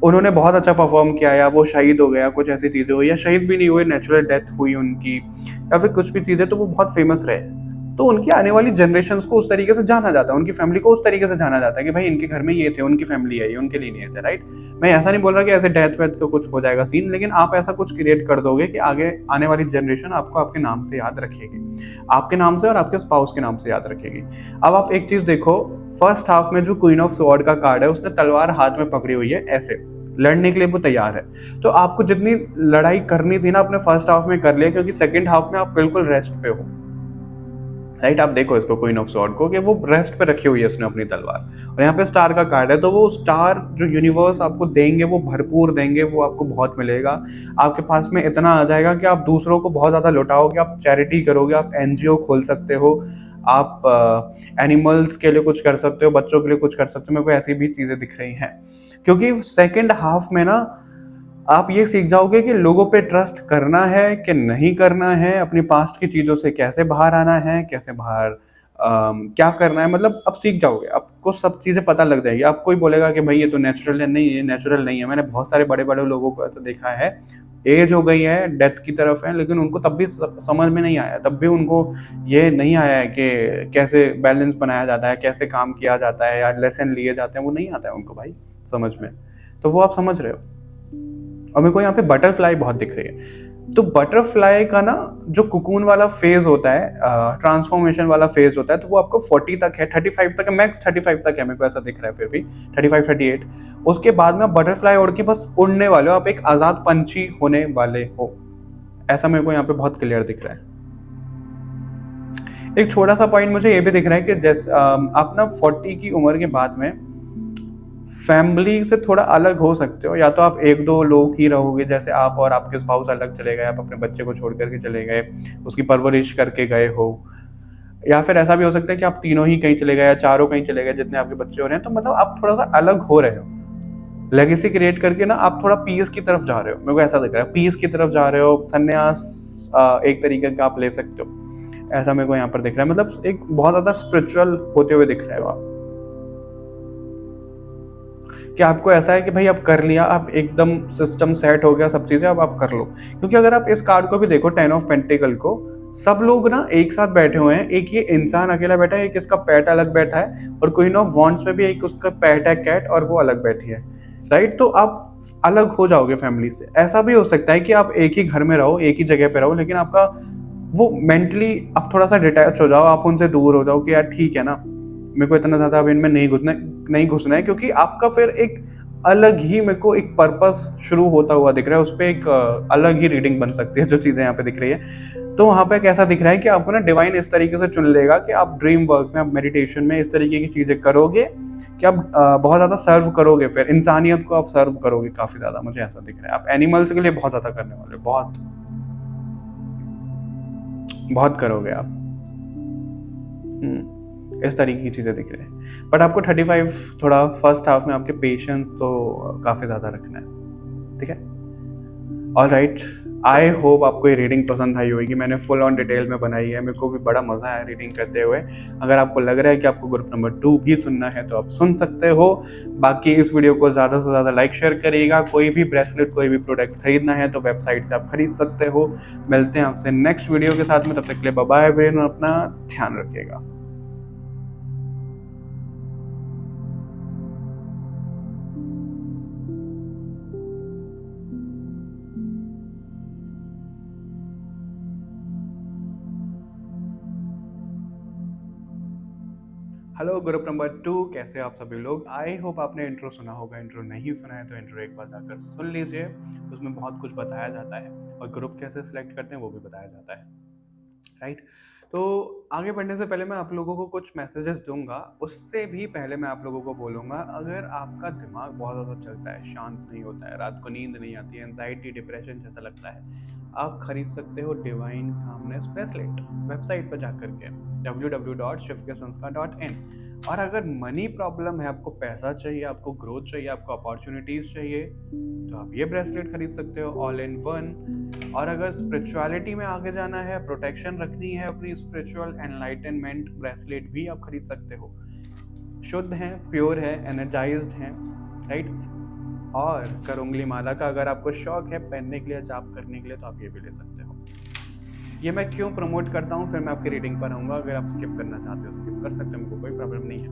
उन्होंने बहुत अच्छा परफॉर्म किया या वो शहीद हो गया, कुछ ऐसी चीज़ें हुई, या शहीद भी नहीं हुए, नेचुरल डेथ हुई उनकी, या फिर कुछ भी चीज़ें, तो वो बहुत फेमस रहे। तो उनकी आने वाली जनरेशंस को उस तरीके से जाना जाता है, उनकी फैमिली को उस तरीके से जाना जाता है कि भाई इनके घर में ये थे, उनकी फैमिली है ये, उनके लिए नहीं थे, राइट। मैं ऐसा नहीं बोल रहा कि ऐसे डेथ वेथ का कुछ हो जाएगा सीन, लेकिन आप ऐसा कुछ क्रिएट कर दोगे कि आगे आने वाली जनरेशन आपको आपके नाम से याद रखेगी, आपके नाम से और आपके स्पाउस के नाम से याद रखेगी। अब आप एक चीज़ देखो, फर्स्ट हाफ में जो क्वीन ऑफ स्वॉर्ड का कार्ड है, उसने तलवार हाथ में पकड़ी हुई है, ऐसे लड़ने के लिए वो तैयार है। तो आपको जितनी लड़ाई करनी थी ना अपने फर्स्ट हाफ में कर लिया, क्योंकि सेकंड हाफ में आप बिल्कुल रेस्ट पे हो, राइट। आप देखो इसको, क्वीन ऑफ स्वॉर्ड को, कि वो रेस्ट पे रखी हुई है उसने अपनी तलवार, और यहाँ पे स्टार का कार्ड है। तो वो स्टार जो यूनिवर्स आपको देंगे वो भरपूर देंगे, वो आपको बहुत मिलेगा। आपके पास में इतना आ जाएगा कि आप दूसरों को बहुत ज़्यादा लुटाओगे, आप चैरिटी करोगे, आप एनजीओ खोल सकते हो, आप एनिमल्स के लिए कुछ कर सकते हो, बच्चों के लिए कुछ कर सकते हो। मेरे को ऐसी भी चीज़ें दिख रही हैं, क्योंकि सेकेंड हाफ में ना आप ये सीख जाओगे कि लोगों पे ट्रस्ट करना है कि नहीं करना है, अपनी पास्ट की चीज़ों से कैसे बाहर आना है, कैसे बाहर क्या करना है। मतलब अब सीख जाओगे, आपको सब चीज़ें पता लग जाएगी। आप कोई बोलेगा कि भाई ये तो नेचुरल है, नहीं, ये नेचुरल नहीं है। मैंने बहुत सारे बड़े बड़े लोगों को ऐसा देखा है, एज हो गई है, डेथ की तरफ है, लेकिन उनको तब भी समझ में नहीं आया, तब भी उनको ये नहीं आया है कि कैसे बैलेंस बनाया जाता है, कैसे काम किया जाता है, या लेसन लिए जाते हैं, वो नहीं आता है उनको भाई समझ में। तो वो आप समझ रहे हो। और मेरे को यहाँ पे बटरफ्लाई बहुत दिख रही है। तो बटरफ्लाई का ना जो कुकून वाला फेज होता है, ट्रांसफॉर्मेशन वाला फेज होता है, तो वो आपको 40 तक है, 35 तक है, मैक्स 35 तक है, मेरे को ऐसा दिख रहा है। फिर भी 35 38 उसके बाद में आप बटरफ्लाई उड़ के बस उड़ने वाले हो, आप एक आज़ाद पंछी होने वाले हो। ऐसा मेरे को यहाँ पे बहुत क्लियर दिख रहा है। एक छोटा सा पॉइंट मुझे ये भी दिख रहा है कि जैसे आप ना 40 की उम्र के बाद में फैमिली से थोड़ा अलग हो सकते हो। या तो आप एक दो लोग ही रहोगे, जैसे आप और आपके स्पाउस अलग चले गए, आप अपने बच्चे को छोड़ करके चले गए, उसकी परवरिश करके गए हो। या फिर ऐसा भी हो सकता है कि आप तीनों ही कहीं चले गए या चारों कहीं चले गए, जितने आपके बच्चे हो रहे हैं। तो मतलब आप थोड़ा सा अलग हो रहे हो, लेगेसी क्रिएट करके ना आप थोड़ा पीस की तरफ जा रहे हो। मेरे को ऐसा दिख रहा है, पीस की तरफ जा रहे हो, संन्यास एक तरीके का आप ले सकते हो। ऐसा मेरे को यहाँ पर दिख रहा है, मतलब एक बहुत ज्यादा स्पिरिचुअल होते हुए दिख रहे हो आप, कि आपको ऐसा है कि भाई अब कर लिया, आप एकदम सिस्टम सेट हो गया, सब चीजें अब आप कर लो। क्योंकि अगर आप इस कार्ड को भी देखो, 10 ऑफ पेंटिकल को, सब लोग ना एक साथ बैठे हुए हैं। एक ये इंसान अकेला बैठा है, एक इसका पेट अलग बैठा है, और क्वीन ऑफ वॉन्ड्स में भी एक उसका पेट है कैट, और वो अलग बैठी है, राइट। तो आप अलग हो जाओगे फैमिली से। ऐसा भी हो सकता है कि आप एक ही घर में रहो, एक ही जगह पे रहो, लेकिन आपका वो मेंटली आप थोड़ा सा डिटैच हो जाओ, आप उनसे दूर हो जाओ कि यार ठीक है ना, मेरे को इतना ज्यादा अब इनमें नहीं घुसना है। क्योंकि आपका फिर एक अलग ही मेरे को एक पर्पस शुरू होता हुआ दिख रहा है, उस पर एक अलग ही रीडिंग बन सकती है जो चीजें यहाँ पे दिख रही है। तो वहां पे कैसा दिख रहा है कि आपको ना डिवाइन इस तरीके से चुन लेगा कि आप ड्रीम वर्क में, आप मेडिटेशन में इस तरीके की चीजें करोगे कि आप बहुत ज्यादा सर्व करोगे, फिर इंसानियत को आप सर्व करोगे काफी ज्यादा। मुझे ऐसा दिख रहा है आप एनिमल्स के लिए बहुत ज्यादा करने वाले, बहुत बहुत करोगे आप। इस तरीके की चीज़ें दिख रही है। बट आपको 35 थोड़ा फर्स्ट हाफ में आपके पेशेंस तो काफ़ी ज़्यादा रखना है, ठीक है। ऑलराइट, आई होप आपको ये रीडिंग पसंद आई होगी। मैंने फुल ऑन डिटेल में बनाई है, मेरे को भी बड़ा मज़ा आया रीडिंग करते हुए। अगर आपको लग रहा है कि आपको ग्रुप नंबर 2 भी सुनना है तो आप सुन सकते हो। बाकी इस वीडियो को ज़्यादा से ज़्यादा लाइक शेयर करिएगा। कोई भी ब्रेसलेट, कोई भी प्रोडक्ट खरीदना है तो वेबसाइट से आप खरीद सकते हो। मिलते हैं आपसे नेक्स्ट वीडियो के साथ में, तब तक के लिए बाय बाय एवरीवन, अपना ध्यान रखिएगा। हेलो ग्रुप नंबर 2, कैसे आप सभी लोग। आई होप आपने इंट्रो सुना होगा। इंट्रो नहीं सुना है तो इंट्रो एक बार जाकर सुन लीजिए, उसमें बहुत कुछ बताया जाता है और ग्रुप कैसे सिलेक्ट करते हैं वो भी बताया जाता है, राइट। तो आगे बढ़ने से पहले मैं आप लोगों को कुछ मैसेजेस दूंगा। उससे भी पहले मैं आप लोगों को बोलूँगा, अगर आपका दिमाग बहुत ज़्यादा चलता है, शांत नहीं होता है, रात को नींद नहीं आती है, एंजाइटी डिप्रेशन जैसा लगता है, आप खरीद सकते हो डिवाइन कामनेस ब्रेसलेट वेबसाइट पर जाकर के www.shivkesanskar.in। और अगर मनी प्रॉब्लम है, आपको पैसा चाहिए, आपको ग्रोथ चाहिए, आपको अपॉर्चुनिटीज चाहिए, तो आप ये ब्रेसलेट खरीद सकते हो, ऑल इन वन। और अगर स्पिरिचुअलिटी में आगे जाना है, प्रोटेक्शन रखनी है अपनी, स्पिरिचुअल एनलाइटनमेंट ब्रेसलेट भी आप खरीद सकते हो। शुद्ध हैं, प्योर है, एनर्जाइज्ड हैं, राइट। और करुंगली माला का अगर आपको शौक है पहनने के लिए, जाप करने के लिए, तो आप ये भी ले सकते हो। ये मैं क्यों प्रमोट करता हूँ, फिर मैं आपकी रीडिंग पर आऊँगा। अगर आप स्किप करना चाहते हो स्किप कर सकते हो, मेरे को कोई प्रॉब्लम नहीं है।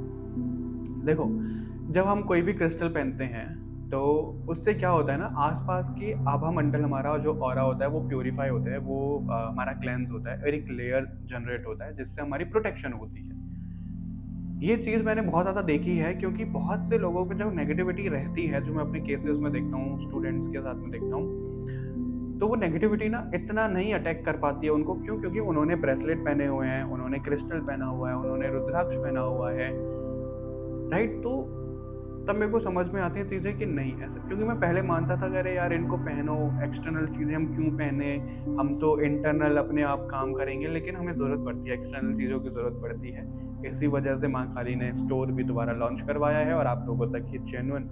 देखो, जब हम कोई भी क्रिस्टल पहनते हैं तो उससे क्या होता है ना, आसपास की आभा मंडल, हमारा जो ऑरा होता है वो प्योरीफाई होता है, वो हमारा क्लेंस होता है, और एक लेयर जनरेट होता है जिससे हमारी प्रोटेक्शन होती है। ये चीज़ मैंने बहुत ज़्यादा देखी है, क्योंकि बहुत से लोगों को जब नेगेटिविटी रहती है, जो मैं अपने केसेस में देखता हूँ, स्टूडेंट्स के साथ में देखता हूँ, तो वो नेगेटिविटी ना इतना नहीं अटैक कर पाती है उनको। क्यों? क्योंकि उन्होंने ब्रेसलेट पहने हुए हैं, उन्होंने क्रिस्टल पहना हुआ है, उन्होंने रुद्राक्ष पहना हुआ है, राइट। तो तब मेरे को समझ में आती है चीज़ें कि नहीं ऐसा, क्योंकि मैं पहले मानता था कि अरे यार इनको पहनो, एक्सटर्नल चीज़ें हम क्यों पहने, हम तो इंटरनल अपने आप काम करेंगे। लेकिन हमें ज़रूरत पड़ती है, एक्सटर्नल चीज़ों की ज़रूरत पड़ती है। इसी वजह से माँ काली ने स्टोर भी दोबारा लॉन्च करवाया है और आप लोगों तक ये जेन्युइन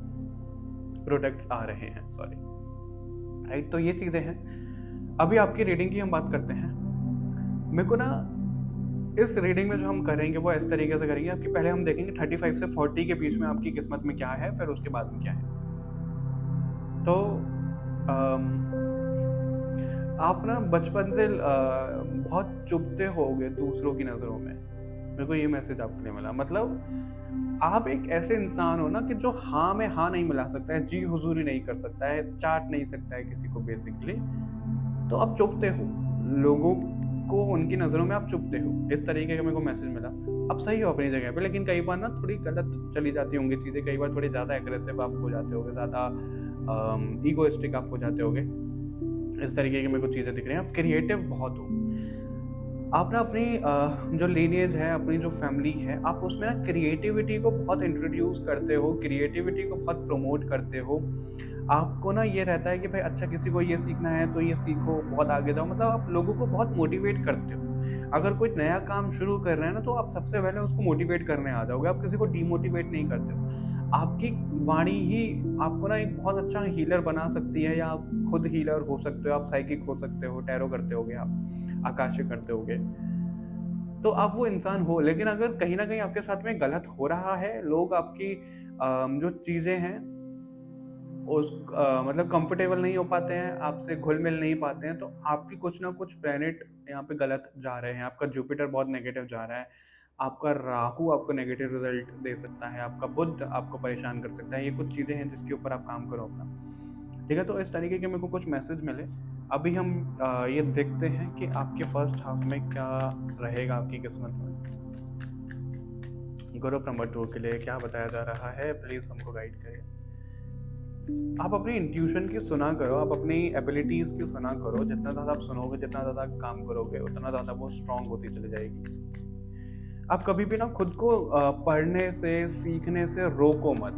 प्रोडक्ट्स आ रहे हैं, सॉरी, राइट। तो ये चीज़ें हैं। अभी आपकी रीडिंग की हम बात करते हैं। मेरे को ना इस रीडिंग में जो हम करेंगे वो इस तरीके से करेंगे, आपकी पहले हम देखेंगे 35 से 40 के बीच में आपकी किस्मत में क्या है, फिर उसके बाद में क्या है। तो आप ना बचपन से बहुत चुभते होगे दूसरों की नज़रों में। मेरे को ये मैसेज आपके लिए मिला, मतलब आप एक ऐसे इंसान हो ना कि जो हाँ में हाँ नहीं मिला सकता है, जी हुजूरी नहीं कर सकता है, चाट नहीं सकता है किसी को बेसिकली। तो आप चुभते हो, लोगों को उनकी नज़रों में आप चुभते हो। इस तरीके का मेरे को मैसेज मिला। आप सही हो अपनी जगह पे, लेकिन कई बार ना थोड़ी गलत चली जाती होंगी चीज़ें, कई बार थोड़ी ज़्यादा एग्रेसिव आप हो जाते होगे, ज़्यादा ईगोइस्टिक आप हो जाते होगे। इस तरीके की मेरे को चीज़ें दिख रही हैं। आप क्रिएटिव बहुत हो। आप ना अपनी जो लीनिएज है, अपनी जो फैमिली है, आप उसमें ना क्रिएटिविटी को बहुत इंट्रोड्यूस करते हो, क्रिएटिविटी को बहुत प्रमोट करते हो। आपको ना ये रहता है कि भाई अच्छा किसी को ये सीखना है तो ये सीखो, बहुत आगे जाओ, मतलब आप लोगों को बहुत मोटिवेट करते हो। अगर कोई नया काम शुरू कर रहे हैं ना, तो आप सबसे पहले उसको मोटिवेट करने आ जाओगे, आप किसी को डीमोटिवेट नहीं करते हो। आपकी वाणी ही आपको ना एक बहुत अच्छा हीलर बना सकती है, या आप खुद हीलर हो सकते हो, आप साइकिक हो सकते हो, टैरो करते होगे आप, आकाशीय करते होगे। तो आप वो इंसान हो, लेकिन अगर कहीं न कहीं आपके साथ में गलत हो रहा है, लोग आपकी जो चीज़ें हैं मतलब कंफर्टेबल नहीं हो पाते हैं, आपसे घुल-मिल नहीं पाते हैं, तो आपकी कुछ ना कुछ प्लैनेट यहाँ पे गलत जा रहे हैं। आपका जुपिटर बहुत नेगेटिव जा रहा है, आपका राहु आपको नेगेटिव रिज़ल्ट दे सकता है, आपका बुध आपको परेशान कर सकता है। ये कुछ चीज़ें हैं जिसके ऊपर आप काम करो अपना। ठीक है? तो इस तरीके के मेरे को कुछ मैसेज मिले। अभी हम ये देखते हैं कि आपके फर्स्ट हाफ में क्या रहेगा आपकी किस्मत में। गुरु नंबर 2 के लिए क्या बताया जा रहा है? प्लीज़ हमको गाइड करिए। आप अपनी इंट्यूशन की सुना करो, आप अपनी एबिलिटीज़ की सुना करो। जितना ज़्यादा आप सुनोगे, जितना ज़्यादा काम करोगे, उतना ज़्यादा वो स्ट्रॉन्ग होती चली जाएगी। आप कभी भी ना खुद को पढ़ने से, सीखने से रोको मत।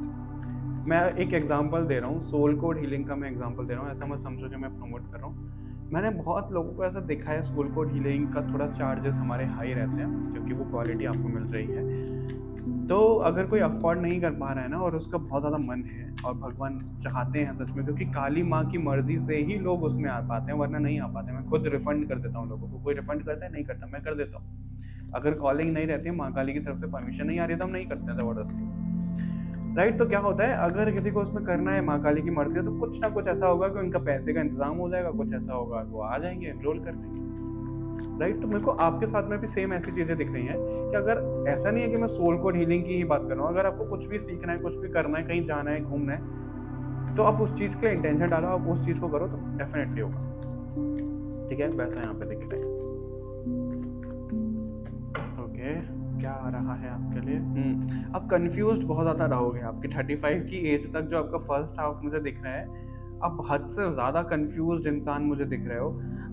मैं एक एग्जांपल दे रहा हूँ, सोल कोड हीलिंग का मैं एग्जांपल दे रहा हूँ, ऐसा मत समझो कि मैं प्रमोट कर रहा हूँ। मैंने बहुत लोगों को ऐसा देखा है, सोल कोड हीलिंग का थोड़ा चार्जेस हमारे हाई रहते हैं, क्योंकि वो क्वालिटी आपको मिल रही है। तो अगर कोई अफ़ोर्ड नहीं कर पा रहा है ना, और उसका बहुत ज़्यादा मन है और भगवान चाहते हैं सच में, क्योंकि काली माँ की मर्ज़ी से ही लोग उसमें आ पाते हैं, वरना नहीं आ पाते। मैं खुद रिफ़ंड कर देता हूँ लोगों को। कोई रिफ़ंड करता है? नहीं करता, मैं कर देता हूँ। अगर कॉलिंग नहीं रहती है, माँ काली की तरफ से परमिशन नहीं आ रही, तो हम नहीं करते हैं ज़बरदस्ती। राइट? तो क्या होता है, अगर किसी को उसमें करना है, माँ काली की मर्ज़ी है, तो कुछ ना कुछ ऐसा होगा कि उनका पैसे का इंतज़ाम हो जाएगा, कुछ ऐसा होगा वो आ जाएँगे, एनरोल कर देंगे। राइट? तो मेरे को आपके साथ में भी सेम ऐसी चीज़ें दिख रही हैं कि अगर ऐसा नहीं है कि मैं सोल कोड हीलिंग की ही बात कर रहा हूँ, अगर आपको कुछ भी सीखना है, कुछ भी करना है, कहीं जाना है, घूमना है, तो आप उस चीज़ के लिए इंटेंशन डालो, आप उस चीज़ को करो तो डेफ़िनेटली होगा। ठीक है? वैसा यहाँ पे दिख रहा है। ओके, क्या आ रहा है आपके लिए? आप कन्फ्यूज़्ड बहुत ज़्यादा रहोगे। आपकी 35 की एज तक जो आपका फर्स्ट हाफ मुझे दिख रहा है, आप हद से ज़्यादा कन्फ्यूज़्ड इंसान मुझे दिख रहे हो।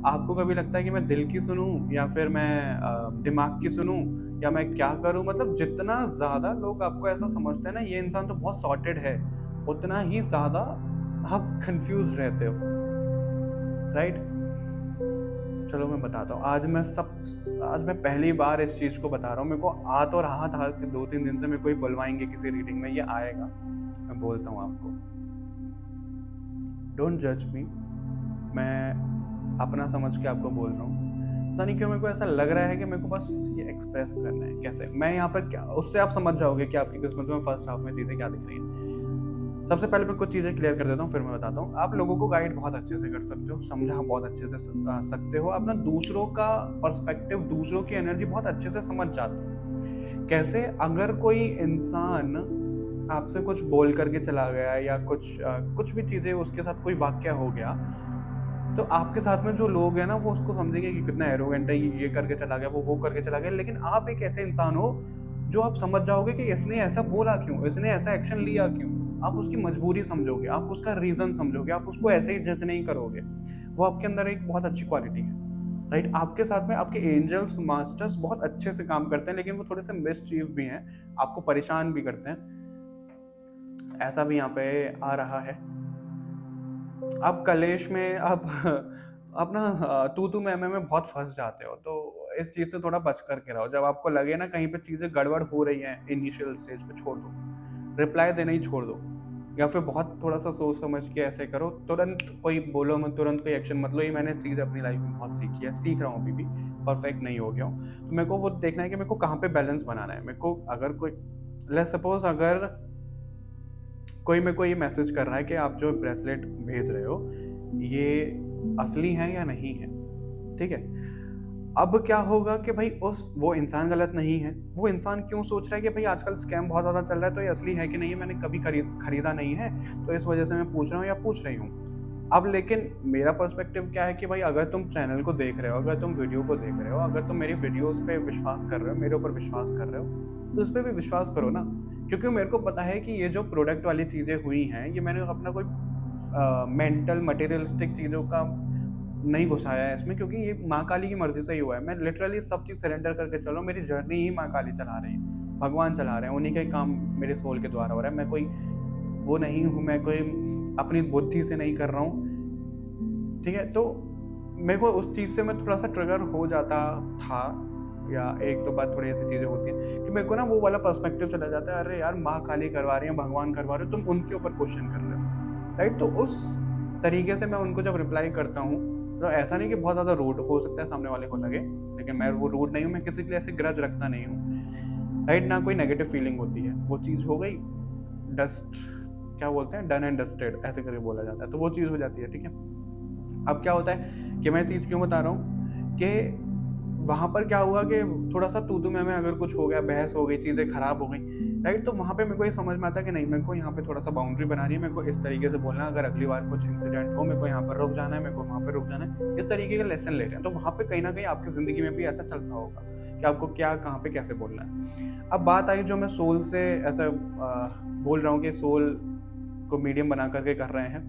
आपको कभी लगता है कि मैं दिल की सुनूँ, या फिर मैं दिमाग की सुनूँ, या मैं क्या करूँ? मतलब जितना ज़्यादा लोग आपको ऐसा समझते हैं ना, ये इंसान तो बहुत सॉर्टेड है, उतना ही ज़्यादा आप कन्फ्यूज़्ड रहते हो। राइट? चलो मैं बताता हूँ। आज मैं पहली बार इस चीज़ को बता रहा हूँ। मेरे को आ तो रहा था कि 2-3 दिन से मेरे को ही बुलवाएँगे किसी रीडिंग में, ये आएगा। मैं बोलता हूँ आपको। डोंट जज मी। मैं अपना समझ के आपको बोल रहा हूँ। पता नहीं क्यों मेरे को ऐसा लग रहा है कि मेरे को बस ये एक्सप्रेस करना है। कैसे? मैं यहाँ पर क्या, उससे आप समझ जाओगे कि आपकी किस्मत में फर्स्ट हाफ में चीज़ें क्या दिख रही हैं। सबसे पहले मैं कुछ चीज़ें क्लियर कर देता हूँ, फिर मैं बताता हूँ। आप लोगों को गाइड बहुत अच्छे से कर सकते हो, समझा बहुत अच्छे से सकते हो। आप ना दूसरों का पर्सपेक्टिव, दूसरों की एनर्जी बहुत अच्छे से समझ जाते हो। कैसे? अगर कोई इंसान आपसे कुछ बोल करके चला गया, या कुछ भी चीज़ें उसके साथ कोई वाक़या हो गया, तो आपके साथ में जो लोग हैं ना, वो उसको समझेंगे कि कितना एरोगेंट है, ये करके चला गया, वो करके चला गया। लेकिन आप एक ऐसे इंसान हो जो आप समझ जाओगे कि इसने ऐसा बोला क्यों? इसने ऐसा एक्शन लिया क्यों? आप उसकी मजबूरी समझोगे, आप उसका रीज़न समझोगे, आप उसको ऐसे ही जज नहीं करोगे। वो आपके अंदर एक बहुत अच्छी क्वालिटी है, राइट? आपके साथ में आपके एंजल्स, मास्टर्स बहुत अच्छे से काम करते हैं, लेकिन वो थोड़े से मिसचीफ भी हैं, आपको परेशान भी करते हैं। ऐसा भी यहाँ पे आ रहा है। आप कलेश में आप ना तू-तू मैं-मैं में बहुत फँस जाते हो, तो इस चीज़ से थोड़ा बच कर के रहो। जब आपको लगे ना कहीं पे चीज़ें गड़बड़ हो रही हैं, इनिशियल स्टेज पे छोड़ दो। रिप्लाई देना ही छोड़ दो, या फिर बहुत थोड़ा-सा सोच समझ के ऐसे करो, तुरंत कोई बोलो मत, तुरंत कोई एक्शन मत लो। ये मैंने चीज़ अपनी लाइफ़ में बहुत सीखी है, सीख रहा हूँ अभी भी, परफेक्ट नहीं हो गया हूँ। तो मेरे को वो देखना है कि मेरे को कहाँ पे बैलेंस बनाना है। मेरे को अगर कोई, लेट्स सपोज़ अगर कोई मेरे को ये मैसेज कर रहा है कि आप जो ब्रेसलेट भेज रहे हो, ये असली है या नहीं है, ठीक है? अब क्या होगा कि भाई उस वो इंसान गलत नहीं है, वो इंसान क्यों सोच रहा है कि भाई आजकल स्कैम बहुत ज़्यादा चल रहा है तो ये असली है कि नहीं है, मैंने कभी खरीदा नहीं है, तो इस वजह से मैं पूछ रहा हूँ या पूछ रही हूँ। अब लेकिन मेरा पर्सपेक्टिव क्या है कि भाई अगर तुम चैनल को देख रहे हो, अगर तुम वीडियो को देख रहे हो, अगर तुम मेरी वीडियोज़ पे विश्वास कर रहे हो, मेरे ऊपर विश्वास कर रहे हो, तो उस पे भी विश्वास करो ना। क्योंकि मेरे को पता है कि ये जो प्रोडक्ट वाली चीज़ें हुई हैं, ये मैंने अपना कोई मेंटल मटेरियलिस्टिक चीज़ों का नहीं घुसाया है इसमें, क्योंकि ये माँ काली की मर्ज़ी से ही हुआ है। मैं लिटरली सब चीज़ सरेंडर करके चल रहा हूँ, मेरी जर्नी ही माँ काली चला रही है, भगवान चला रहे हैं, उन्हीं का ही काम मेरे सोल के द्वारा हो रहा है। मैं कोई वो नहीं हूँ, मैं कोई अपनी बुद्धि से नहीं कर रहा हूँ, ठीक है? तो मेरे को उस चीज़ से मैं थोड़ा-सा ट्रिगर हो जाता था, या एक दो बार थोड़ी ऐसी चीज़ें होती हैं कि मेरे को ना वो वाला पर्सपेक्टिव चला जाता है, अरे यार माँ काली करवा रही हैं, भगवान करवा रहे हो, तुम उनके ऊपर क्वेश्चन कर रहे हो, राइट? तो उस तरीके से मैं उनको जब रिप्लाई करता हूँ, तो ऐसा नहीं कि बहुत ज़्यादा रूड हो सकता है सामने वाले को लगे, लेकिन मैं वो रूड नहीं हूँ, मैं किसी के लिए ऐसे ग्रज रखता नहीं हूँ, राइट? ना कोई नेगेटिव फीलिंग होती है, वो चीज़ हो गई, डस्ट क्या बोलते हैं, डन एंड डस्टेड ऐसे करके बोला जाता है, तो वो चीज़ हो जाती है, ठीक है? अब क्या होता है कि मैं चीज़ क्यों बता रहा हूँ कि वहाँ पर क्या हुआ कि थोड़ा-सा तू-तू मैं अगर कुछ हो गया, बहस हो गई, चीज़ें खराब हो गई, राइट? तो वहाँ पे मेरे को ये समझ में आता है कि नहीं, मेरे को यहाँ पे थोड़ा-सा बाउंड्री बनानी है, मेरे को इस तरीके से बोलना है, अगर अगली बार कुछ इंसिडेंट हो, मेरे को यहाँ पर रुक जाना है, मेरे को वहाँ पे रुक जाना है, इस तरीके का लेसन ले रहे हैं। तो वहाँ पे कहीं न कहीं आपकी ज़िंदगी में भी ऐसा चलता होगा कि आपको क्या, कहाँ पे, कैसे बोलना है। अब बात आई जो मैं सोल से ऐसा बोल रहा हूँ कि सोल को मीडियम बना कर के कर रहे हैं।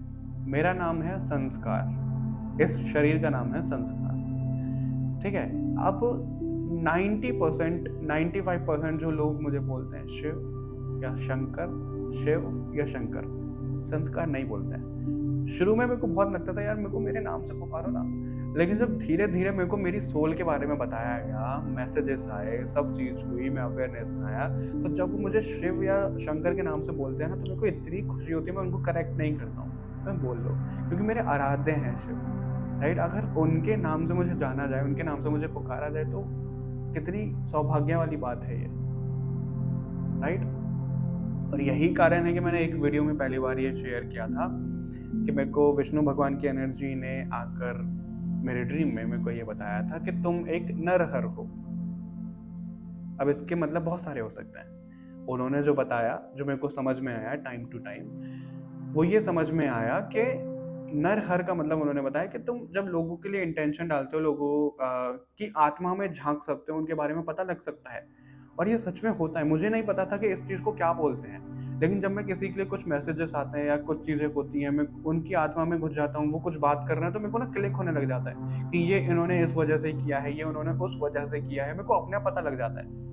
मेरा नाम है संस्कार, इस शरीर का नाम है संस्कार, ठीक है? अब 90% 95% जो लोग मुझे बोलते हैं शिव या शंकर, शिव या शंकर, संस्कार नहीं बोलते हैं। शुरू में मेरे को बहुत लगता था यार मेरे को मेरे नाम से पुकारो ना, लेकिन जब धीरे-धीरे मेरे को मेरी सोल के बारे में बताया गया, मैसेजेस आए, सब चीज़ हुई, मैं अवेयरनेस में आया, तो जब वो मुझे शिव या शंकर के नाम से बोलते हैं ना, तो मेरे को इतनी खुशी होती है, मैं उनको करेक्ट नहीं करता हूँ, मैं बोल लो, क्योंकि मेरे आराध्य हैं शिव, राइट? अगर उनके नाम से मुझे जाना जाए, उनके नाम से मुझे पुकारा जाए, तो कितनी सौभाग्य वाली बात है ये, राइट? और यही कारण है कि मैंने एक वीडियो में पहली बार ये शेयर किया था कि मेरे को विष्णु भगवान की एनर्जी ने आकर मेरे ड्रीम में मेरे को ये बताया था कि तुम एक नरहर हो। अब इसके मतलब बहुत सारे हो सकते हैं। उन्होंने जो बताया, जो मेरे को समझ में आया टाइम टू टाइम, वो ये समझ में आया कि नरहर का मतलब उन्होंने बताया कि तुम जब लोगों के लिए इंटेंशन डालते हो, लोगों की आत्मा में झांक सकते हो, उनके बारे में पता लग सकता है, और ये सच में होता है। मुझे नहीं पता था कि इस चीज़ को क्या बोलते हैं, लेकिन जब मैं किसी के लिए कुछ मैसेजेस आते हैं या कुछ चीज़ें होती हैं, मैं उनकी आत्मा में घुस जाता हूँ, वो कुछ बात कर रहे हैं, तो मेरे को ना क्लिक होने लग जाता है कि ये इन्होंने इस वजह से किया है, ये उन्होंने उस वजह से किया है, मेरे को अपने आप पता लग जाता है।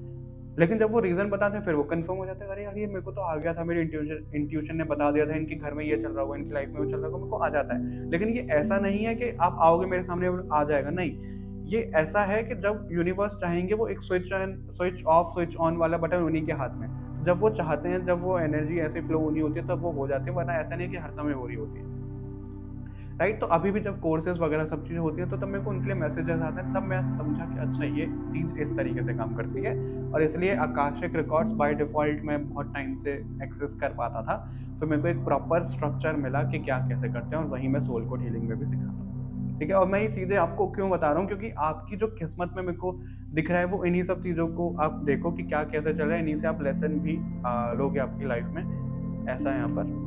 लेकिन जब वो रीज़न बताते हैं, फिर वो कन्फर्म हो जाता है, अरे यार ये मेरे को तो आ गया था, मेरी इंट्यूशन ने बता दिया था, इनके घर में ये चल रहा होगा, इनकी लाइफ में वो चल रहा होगा, मेरे को आ जाता है। लेकिन ये ऐसा नहीं है कि आप आओगे मेरे सामने और आ जाएगा, नहीं। ये ऐसा है कि जब यूनिवर्स चाहेंगे, वो एक स्विच ऑफ, स्विच ऑन वाला बटन उन्हीं के हाथ में। तो जब वो चाहते हैं, जब वो एनर्जी ऐसे फ्लो होनी होती है, तब वो हो जाती है, वरना ऐसा नहीं है कि हर समय हो रही होती है। राइट? तो अभी भी जब कोर्सेज़ वगैरह सब चीज़ें होती हैं, तो तब मेरे को उनके लिए मैसेजेस आते हैं, तब मैं समझा कि अच्छा ये चीज़ इस तरीके से काम करती है, और इसलिए आकाशिक रिकॉर्ड्स बाय डिफ़ॉल्ट मैं बहुत टाइम से एक्सेस कर पाता था। फिर मेरे को एक प्रॉपर स्ट्रक्चर मिला कि क्या कैसे करते हैं, और वही मैं सोल कोड हीलिंग में भी सिखाता हूँ। ठीक है? और मैं ये चीज़ें आपको क्यों बता रहा हूँ, क्योंकि आपकी जो किस्मत में मेरे को दिख रहा है, वो इन्हीं सब चीज़ों को आप देखो कि क्या कैसे चल रहा है, इन्हीं से आप लेसन भी लोगे आपकी लाइफ में। ऐसा यहाँ पर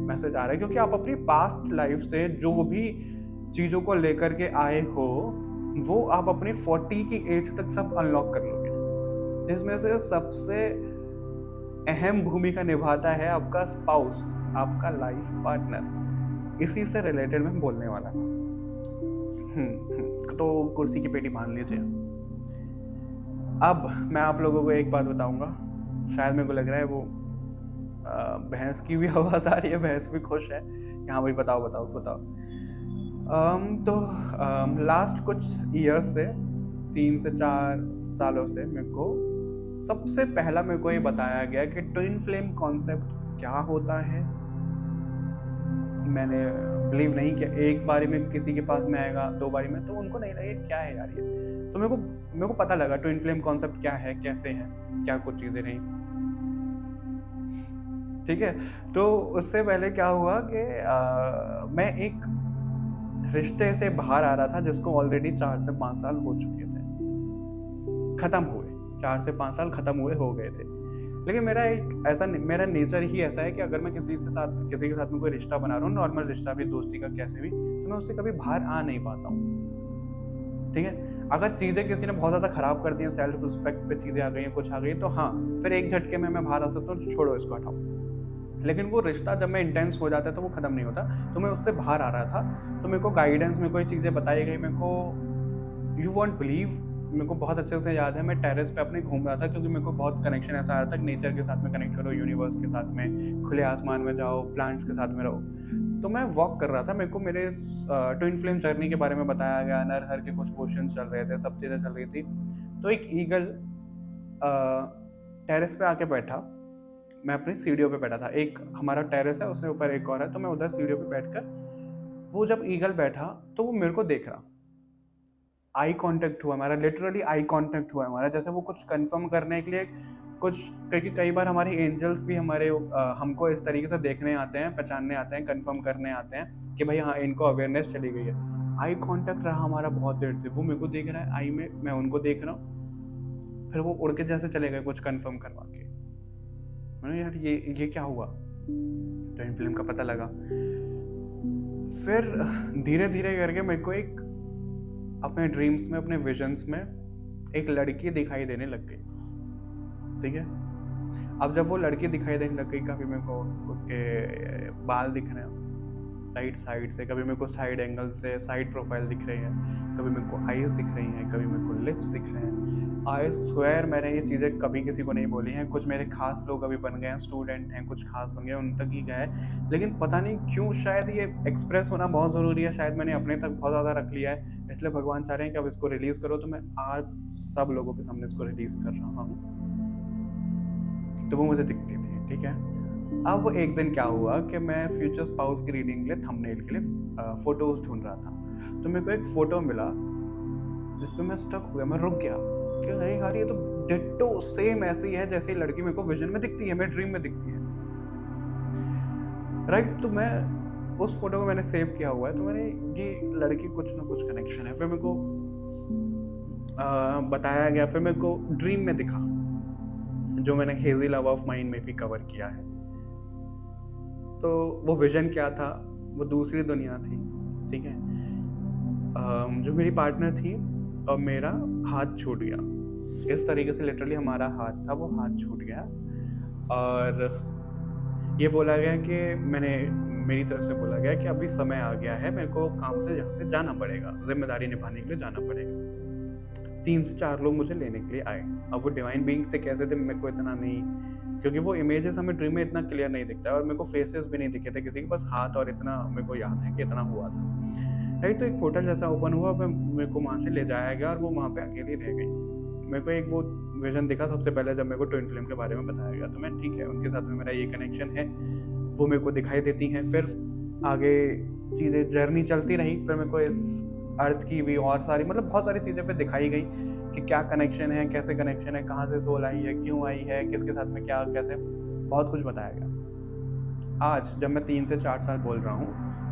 मैसेज आ रहा है, क्योंकि आप अपनी पास्ट लाइफ से जो भी चीज़ों को लेकर के आए हो, वो आप अपनी 40 की एज तक सब अनलॉक कर लोगे, जिसमें से सबसे अहम भूमिका निभाता है आपका स्पाउस, आपका लाइफ पार्टनर। इसी से रिलेटेड मैं बोलने वाला था। तो कुर्सी की पेटी बांध लीजिए। अब मैं आप लोगों को एक बात बताऊंगा, शायद मेरे को लग रहा है वो भैंस की भी आवाज़ आ रही है, भैंस भी खुश है कि हाँ भाई बताओ बताओ बताओ। लास्ट कुछ ईयर्स से, 3 से 4 सालों से मेरे को सबसे पहला मेरे को ये बताया गया कि ट्विन फ्लेम कॉन्सेप्ट क्या होता है। मैंने बिलीव नहीं किया, एक बारी में किसी के पास में आएगा, 2 बारी में, तो उनको नहीं लगा क्या है यार ये। तो मेरे को पता लगा ट्विन फ्लेम कॉन्सेप्ट क्या है, कैसे है, क्या कुछ चीज़ें रही। ठीक है? तो उससे पहले क्या हुआ कि मैं एक रिश्ते से बाहर आ रहा था, जिसको ऑलरेडी 4 से 5 साल हो चुके थे। ख़त्म हुए, 4 से 5 साल ख़त्म हुए, हो गए थे। लेकिन मेरा नेचर ही ऐसा है कि अगर मैं किसी के साथ में कोई रिश्ता बना रहा हूँ, नॉर्मल रिश्ता भी, दोस्ती का कैसे भी, तो मैं उससे कभी बाहर आ नहीं पाता हूँ, ठीक है? अगर चीज़ें किसी ने बहुत ज़्यादा ख़राब कर दी हैं, सेल्फ रिस्पेक्ट पे चीज़ें आ गई हैं, कुछ आ गई, तो हाँ, फिर एक झटके में मैं बाहर आ सकता हूँ, छोड़ो इसको, हटाओ। लेकिन वो रिश्ता जब मैं इंटेंस हो जाता है तो वो ख़त्म नहीं होता। तो मैं उससे बाहर आ रहा था, तो मेरे को गाइडेंस में कोई चीज़ें बताई गई, मेरे को, यू वॉन्ट बिलीव, मेरे को बहुत अच्छे से याद है, मैं टेरेस पे अपने घूम रहा था, क्योंकि मेरे को बहुत कनेक्शन ऐसा आ रहा था कि नेचर के साथ में कनेक्ट करो, यूनिवर्स के साथ में, खुले आसमान में जाओ, प्लांट्स के साथ में रहो। तो मैं वॉक कर रहा था, मेरे को मेरे ट्विन फ्लेम जर्नी के बारे में बताया गया, नर-हर के कुछ क्वेश्चंस चल रहे थे, सब चीज़ें चल रही थी। तो एक ईगल टेरेस पे आके बैठा, मैं अपनी सीढ़ियों पे बैठा था, एक हमारा टेरेस है, उसके ऊपर एक और है, तो मैं उधर सीढ़ियों पे बैठकर, वो जब ईगल बैठा तो वो मेरे को देख रहा, आई कांटेक्ट हुआ हमारा, लिटरली आई कांटेक्ट हुआ हमारा, जैसे वो कुछ कंफर्म करने के लिए कुछ, क्योंकि कई बार हमारे एंजल्स भी हमको इस तरीके से देखने आते हैं, पहचानने आते हैं, कंफर्म करने आते हैं कि भाई हाँ, इनको अवेयरनेस चली गई है। आई कांटेक्ट रहा हमारा बहुत देर से, वो मेरे को देख रहा है आई में, मैं उनको देख रहा हूँ, फिर वो उड़ के जैसे चले गए कुछ कंफर्म करवा के। मैंने यार ये क्या हुआ, ट्विन फ्लेम का पता लगा। फिर धीरे धीरे करके मेरे को एक अपने ड्रीम्स में, अपने विजन्स में एक लड़की दिखाई देने लग गई, ठीक है? अब जब वो लड़की दिखाई देने लग गई, कभी मेरे को उसके बाल दिख रहे हैं राइट साइड से, कभी मेरे को साइड एंगल से साइड प्रोफाइल दिख रही है, कभी मेरे को आईज दिख रही हैं, कभी मेरे को लिप्स दिख रहे हैं। आई स्वेयर मैंने ये चीज़ें कभी किसी को नहीं बोली हैं। कुछ मेरे खास लोग अभी बन गए हैं, स्टूडेंट हैं, कुछ खास बन गए, उन तक ही गए, लेकिन पता नहीं क्यों, शायद ये एक्सप्रेस होना बहुत ज़रूरी है, शायद मैंने अपने तक बहुत ज़्यादा रख लिया है, इसलिए भगवान चाह रहे हैं कि अब इसको रिलीज़ करो, तो मैं आज सब लोगों के सामने इसको रिलीज़ कर रहा हूँ। तो वो मुझे दिखती थी, ठीक है? अब एक दिन क्या हुआ कि मैं फ्यूचर स्पाउस की रीडिंग के लिए, थंबनेल के लिए फोटोज ढूंढ रहा था, तो मेरे को एक फ़ोटो मिला जिसपे मैं स्टक हो गया, मैं रुक गया कि अरे यार, ये तो डिट्टो सेम ऐसी है जैसे लड़की मेरे को विजन में दिखती है, मेरे ड्रीम में दिखती है, राइट? तो मैं उस फोटो को मैंने सेव किया हुआ है, तो मैंने ये लड़की कुछ ना कुछ कनेक्शन है। फिर मेरे को बताया गया, फिर मेरे को ड्रीम में दिखा, जो मैंने हेजी लव ऑफ माइंड में भी कवर किया है। तो वो विजन क्या था, वो दूसरी दुनिया थी, ठीक है? जो मेरी पार्टनर थी और मेरा हाथ छूट गया, इस तरीके से लिटरली हमारा हाथ था, वो हाथ छूट गया, और ये बोला गया कि मेरी तरफ से बोला गया कि अभी समय आ गया है, मेरे को काम से यहाँ से जाना पड़ेगा, जिम्मेदारी निभाने के लिए जाना पड़ेगा। 3 से 4 लोग मुझे लेने के लिए आए। अब वो डिवाइन बीइंग्स थे, कैसे थे मेरे को इतना नहीं, क्योंकि वो इमेजेस हमें ड्रीम में इतना क्लियर नहीं दिखता है, और मेरे को फेसेस भी नहीं दिखे थे किसी के, बस हाथ, और इतना मेरे को याद है कि इतना हुआ था, राइट? तो एक पोर्टल जैसा ओपन हुआ, मेरे को वहाँ से ले जाया गया, और वो वहाँ पे अकेली रह गई। मेरे को एक वो विजन दिखा सबसे पहले जब मेरे को ट्विन फ्लेम के बारे में बताया गया, तो मैं ठीक है, उनके साथ में मेरा ये कनेक्शन है, वो मेरे को दिखाई देती हैं। फिर आगे चीज़ें, जर्नी चलती रही, फिर मेरे को इस अर्थ की भी और सारी, मतलब बहुत सारी चीज़ें फिर दिखाई गई कि क्या कनेक्शन है, कैसे कनेक्शन है, कहाँ से सोल आई है, क्यों आई है, किसके साथ में क्या, कैसे, बहुत कुछ बताया गया। आज जब मैं 3 से 4 साल बोल रहा हूँ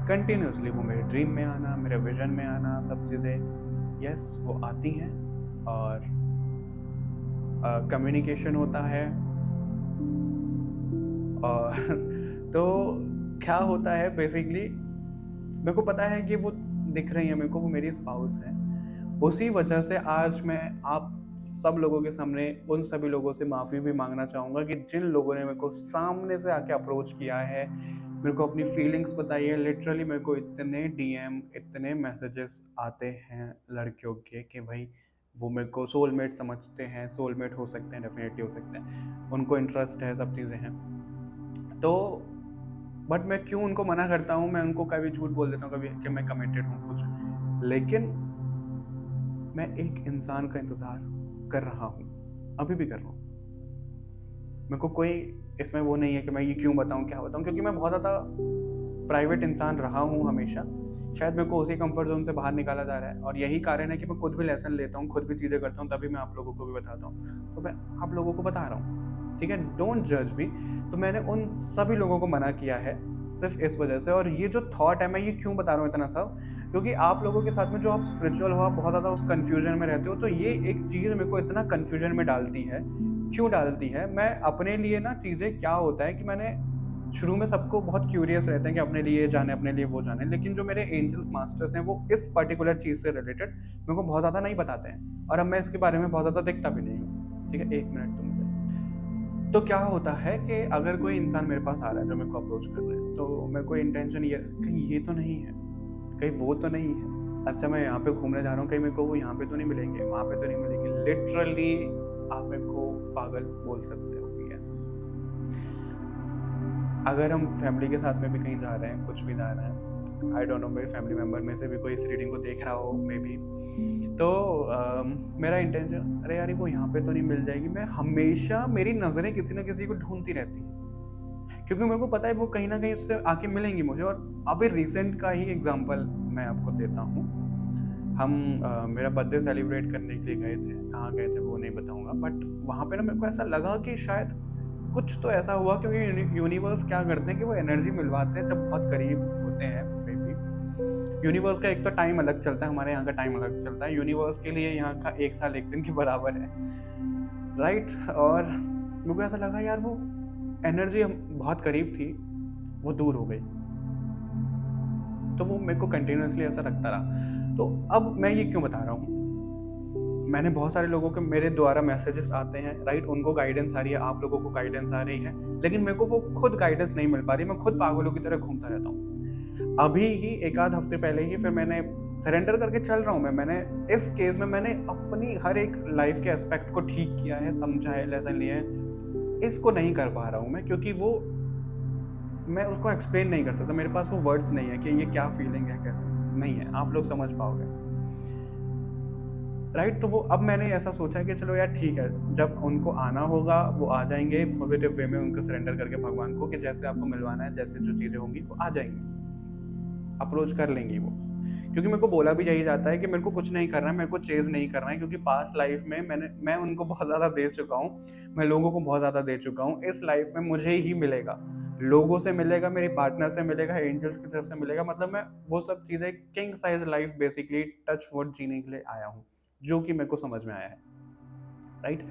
कंटिन्यूसली, वो मेरे ड्रीम में आना, मेरे विजन में आना, सब चीज़ें यस वो आती हैं, और कम्युनिकेशन होता है। और तो क्या होता है बेसिकली, मेरे को पता है कि वो दिख रही है मेरे को, वो मेरी स्पाउस है। उसी वजह से आज मैं आप सब लोगों के सामने उन सभी लोगों से माफ़ी भी मांगना चाहूँगा कि जिन लोगों ने मेरे को सामने से आके अप्रोच किया है, मेरे को अपनी फीलिंग्स बताई है। लिटरली मेरे को इतने डीएम, इतने मैसेजेस आते हैं लड़कियों के कि भाई वो मेरे को सोलमेट समझते हैं, सोलमेट हो सकते हैं, डेफिनेटली हो सकते हैं, उनको इंटरेस्ट है, सब चीज़ें हैं। तो बट मैं क्यों उनको मना करता हूँ, मैं उनको कभी झूठ बोल देता हूँ कभी कि मैं कमिटेड हूँ कुछ, लेकिन मैं एक इंसान का इंतज़ार कर रहा हूँ, अभी भी कर रहा हूँ। मेरे को कोई इसमें वो नहीं है कि मैं ये क्यों बताऊँ, क्या बताऊँ, क्योंकि मैं बहुत ज़्यादा प्राइवेट इंसान रहा हूँ हमेशा। शायद मेरे को उसी कंफर्ट जोन से बाहर निकाला जा रहा है, और यही कारण है कि मैं खुद भी लेसन लेता हूँ, खुद भी चीज़ें करता हूँ, तभी मैं आप लोगों को भी बताता हूँ। तो मैं आप लोगों को बता रहा हूँ, ठीक है? डोंट जज मी। तो मैंने उन सभी लोगों को मना किया है, सिर्फ इस वजह से। और ये जो थॉट है, मैं ये क्यों बता रहा हूँ इतना सब, क्योंकि आप लोगों के साथ में जो आप स्पिरिचुअल हो, आप बहुत ज़्यादा उस कन्फ्यूजन में रहते हो, तो ये एक चीज़ मेरे को इतना कन्फ्यूजन में डालती है। क्यों डालती है? मैं अपने लिए ना चीज़ें क्या होता है कि मैंने शुरू में सबको बहुत क्यूरियस रहते हैं कि अपने लिए ये जाने, अपने लिए वो जाने, लेकिन जो मेरे एंजल्स मास्टर्स हैं वो इस पर्टिकुलर चीज़ से रिलेटेड मेरे को बहुत ज़्यादा नहीं बताते हैं, और अब मैं इसके बारे में बहुत ज़्यादा देखता भी नहीं हूँ। ठीक है, 1 मिनट तुम। तो क्या होता है कि अगर कोई इंसान मेरे पास आ रहा है जो मेरे को अप्रोच कर रहा है, तो मेरे को इंटेंशन ये, कहीं ये तो नहीं है, कहीं वो तो नहीं है, अच्छा मैं यहाँ पे घूमने जा रहा हूँ, कहीं मेरे को वो यहाँ पे तो नहीं मिलेंगे, वहाँ पे तो नहीं मिलेंगे। लिटरली आप मेरे को पागल बोल सकते हो, यस। अगर हम फैमिली के साथ में भी कहीं जा रहे हैं, कुछ भी जा रहे हैं, आई डोंट नो, मेरे फैमिली मेम्बर में से भी कोई इस रीडिंग को देख रहा हो मे बी, तो मेरा इंटेंशन, अरे यार वो यहाँ पे तो नहीं मिल जाएगी, मैं हमेशा मेरी नज़रें किसी ना किसी को ढूंढती रहती हैं, क्योंकि मेरे को पता है वो कहीं ना कहीं उससे आके मिलेंगी मुझे। और अभी रिसेंट का ही एग्जांपल मैं आपको देता हूँ। हम मेरा बर्थडे सेलिब्रेट करने के लिए गए थे, कहाँ गए थे वो नहीं बताऊँगा, बट वहाँ पे ना मेरे को ऐसा लगा कि शायद कुछ तो ऐसा हुआ, क्योंकि यूनिवर्स क्या करते हैं कि वो एनर्जी मिलवाते हैं जब बहुत करीब होते हैं। मे बी यूनिवर्स का एक तो टाइम अलग चलता है, हमारे यहाँ का टाइम अलग चलता है, यूनिवर्स के लिए यहाँ का 1 साल 1 दिन के बराबर है, राइट। और मेरे को ऐसा लगा यार वो एनर्जी हम बहुत करीब थी, वो दूर हो गई, तो वो मेरे को कंटिन्यूसली ऐसा लगता रहा। तो अब मैं ये क्यों बता रहा हूँ, मैंने बहुत सारे लोगों के मेरे द्वारा मैसेजेस आते हैं, राइट, उनको गाइडेंस आ रही है, आप लोगों को गाइडेंस आ रही है, लेकिन मेरे को वो खुद गाइडेंस नहीं मिल पा रही, मैं खुद पागलों की तरह घूमता रहता हूँ। अभी ही 1 आध हफ्ते पहले ही फिर मैंने सरेंडर करके चल रहा हूँ मैंने इस केस में मैंने अपनी हर एक लाइफ के एस्पेक्ट को ठीक किया है, समझा है, लेसन लिया है। इसको नहीं कर पा रहा हूँ मैं, क्योंकि वो मैं उसको एक्सप्लेन नहीं कर सकता, मेरे पास वो वर्ड्स नहीं है कि ये क्या फीलिंग है, कैसे नहीं है, आप लोग समझ पाओगे, राइट। तो वो अब मैंने ऐसा सोचा कि चलो यार ठीक है, जब उनको आना होगा वो आ जाएंगे, पॉजिटिव वे में उनको सरेंडर करके भगवान को कि जैसे आपको मिलवाना है, जैसे जो चीज़ें होंगी वो आ जाएंगी, अप्रोच कर लेंगी वो। क्योंकि मेरे को बोला भी यही जाता है कि मेरे को कुछ नहीं करना है, मेरे को चेज नहीं करना है, क्योंकि पास्ट लाइफ में मैं उनको बहुत ज़्यादा दे चुका हूँ, मैं लोगों को बहुत ज़्यादा दे चुका हूँ। इस लाइफ में मुझे ही मिलेगा, लोगों से मिलेगा, मेरे पार्टनर से मिलेगा, एंजल्स की तरफ से मिलेगा, मतलब मैं वो सब चीज़ें king size life basically touch wood जीने के लिए आया हूँ, जो कि मेरे को समझ में आया है, राइट।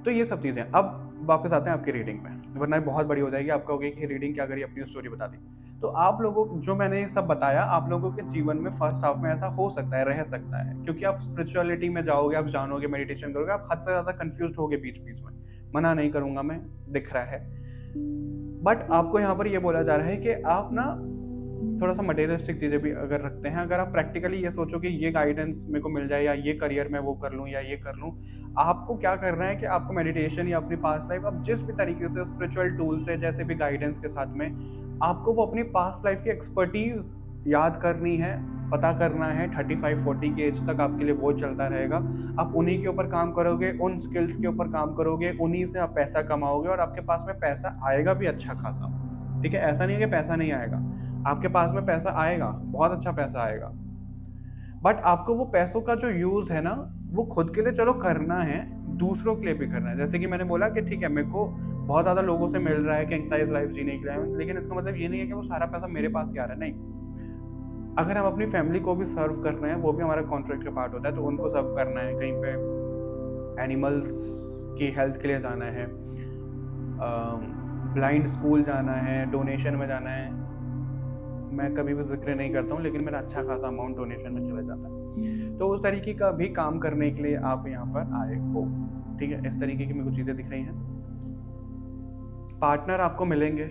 तो ये सब चीज़ें। अब वापस आते हैं आपकी रीडिंग में, वरना बहुत बड़ी हो जाएगी, आप कहोगे कि रीडिंग क्या करी, अपनी स्टोरी बता दी। तो आप लोगों जो मैंने ये सब बताया, आप लोगों के जीवन में फर्स्ट हाफ में ऐसा हो सकता है, रह सकता है, क्योंकि आप स्पिरिचुअलिटी में जाओगे, आप जानोगे, मेडिटेशन करोगे, आप हद से ज़्यादा कंफ्यूज होगे बीच बीच में, मना नहीं करूंगा मैं, दिख रहा है। बट आपको यहाँ पर ये बोला जा रहा है कि आप ना थोड़ा सा मटेरियलिस्टिक चीज़ें भी अगर रखते हैं, अगर आप प्रैक्टिकली ये सोचो कि ये गाइडेंस मेरे को मिल जाए, या ये करियर में वो कर लूँ, या ये कर लूँ, आपको क्या करना है कि आपको मेडिटेशन या अपनी पास्ट लाइफ, अब जिस भी तरीके से स्पिरिचुअल टूल से, जैसे भी गाइडेंस के साथ में, आपको वो अपनी पास्ट लाइफ की एक्सपर्टीज याद करनी है, पता करना है। 35-40 की एज तक आपके लिए वो चलता रहेगा, आप उन्हीं के ऊपर काम करोगे, उन स्किल्स के ऊपर काम करोगे, उन्हीं से आप पैसा कमाओगे, और आपके पास में पैसा आएगा भी अच्छा खासा, ठीक है। ऐसा नहीं है कि पैसा नहीं आएगा, आपके पास में पैसा आएगा, बहुत अच्छा पैसा आएगा, बट आपको वो पैसों का जो यूज है ना, वो खुद के लिए चलो करना है, दूसरों के लिए भी करना है। जैसे कि मैंने बोला कि ठीक है, मेरे को बहुत ज़्यादा लोगों से मिल रहा है किंग साइज लाइफ जीने के लिए, लेकिन इसका मतलब ये नहीं है कि वो सारा पैसा मेरे पास ही आ रहा है, नहीं। अगर हम अपनी फैमिली को भी सर्व कर रहे हैं, वो भी हमारा कॉन्ट्रैक्ट का पार्ट होता है, तो उनको सर्व करना है, कहीं पे एनिमल्स की हेल्थ के लिए जाना है, ब्लाइंड स्कूल जाना है, डोनेशन में जाना है। मैं कभी भी जिक्र नहीं करता हूँ, लेकिन मेरा अच्छा खासा अमाउंट डोनेशन में चला जाता है। तो उस तरीके का भी काम करने के लिए आप यहाँ पर आए हो, ठीक है। इस तरीके की मेरे को चीज़ें दिख रही हैं। पार्टनर आपको मिलेंगे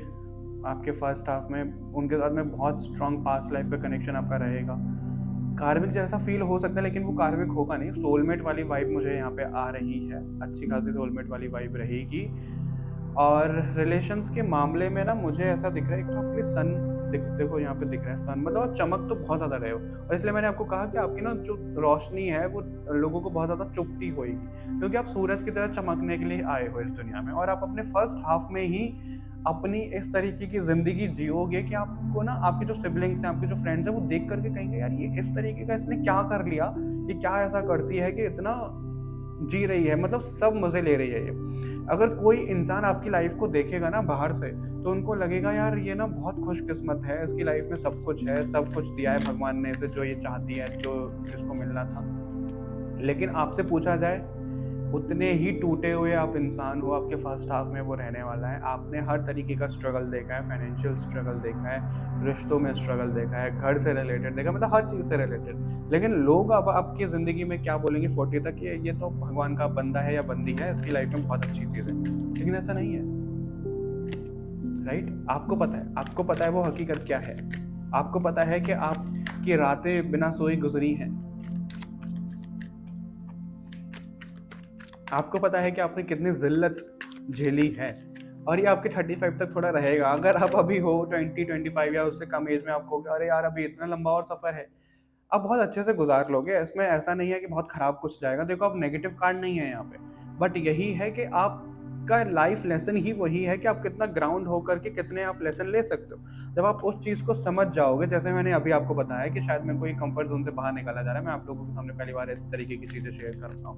आपके फर्स्ट हाफ में, उनके साथ में बहुत स्ट्रॉन्ग पास्ट लाइफ का कनेक्शन आपका रहेगा। कार्मिक जैसा फील हो सकता है, लेकिन वो कार्मिक होगा नहीं, सोलमेट वाली वाइब मुझे यहाँ पे आ रही है, अच्छी खासी सोलमेट वाली वाइब रहेगी। और रिलेशंस के मामले में ना मुझे ऐसा दिख रहा है, एक तो आपके सन देखो यहाँ पे दिख रहा है सन, मतलब आप चमक तो बहुत ज़्यादा रहे हो, और इसलिए मैंने आपको कहा कि आपकी ना जो रोशनी है वो लोगों को बहुत ज़्यादा चुभती होगी, क्योंकि आप सूरज की तरह चमकने के लिए आए हो इस दुनिया में, और आप अपने फर्स्ट हाफ में ही अपनी इस तरीके की ज़िंदगी जियोगे कि आपको ना आपके जो सिबलिंग्स हैं, आपके जो फ्रेंड्स हैं, वो देख करके कहेंगे यार ये इस तरीके का इसने क्या कर लिया, ये क्या ऐसा करती है कि इतना जी रही है, मतलब सब मज़े ले रही है ये। अगर कोई इंसान आपकी लाइफ को देखेगा ना बाहर से, तो उनको लगेगा यार ये ना बहुत खुशकिस्मत है, इसकी लाइफ में सब कुछ है, सब कुछ दिया है भगवान ने इसे, जो ये चाहती है, जो जिसको मिलना था। लेकिन आपसे पूछा जाए, उतने ही टूटे हुए आप इंसान हो, आपके फर्स्ट हाफ में वो रहने वाला है। आपने हर तरीके का स्ट्रगल देखा है, फाइनेंशियल स्ट्रगल देखा है, रिश्तों में स्ट्रगल देखा है, घर से रिलेटेड देखा, मतलब हर चीज़ से रिलेटेड। लेकिन लोग अब आपकी ज़िंदगी में क्या बोलेंगे 40 तक, ये तो भगवान का बंदा है या बंदी है, इसकी लाइफ में बहुत अच्छी चीज़ है। लेकिन ऐसा नहीं है, राइट? आपको पता है वो हकीकत क्या है। आपको पता है कि आपकी रातें बिना सोई गुजरी हैं। आपको पता है कि आपने कितनी जिल्लत झेली है, और ये आपके 35 तक थोड़ा रहेगा। अगर आप अभी हो 20-25 या उससे कम एज में, आपको अरे यार अभी इतना लंबा और सफ़र है, आप बहुत अच्छे से गुजार लोगे। इसमें ऐसा नहीं है कि बहुत ख़राब कुछ जाएगा। देखो, आप नेगेटिव कार्ड नहीं है यहाँ पे, बट यही है कि आपका लाइफ लेसन ही वही है कि आप कितना ग्राउंड होकर के कितने आप लेसन ले सकते हो। जब आप उस चीज़ को समझ जाओगे, जैसे मैंने अभी आपको बताया कि शायद मेरे को ये कंफर्ट जोन से बाहर निकाला जा रहा है, मैं आप लोगों के सामने पहली बार इस तरीके की चीज़ें शेयर कर रहा हूँ,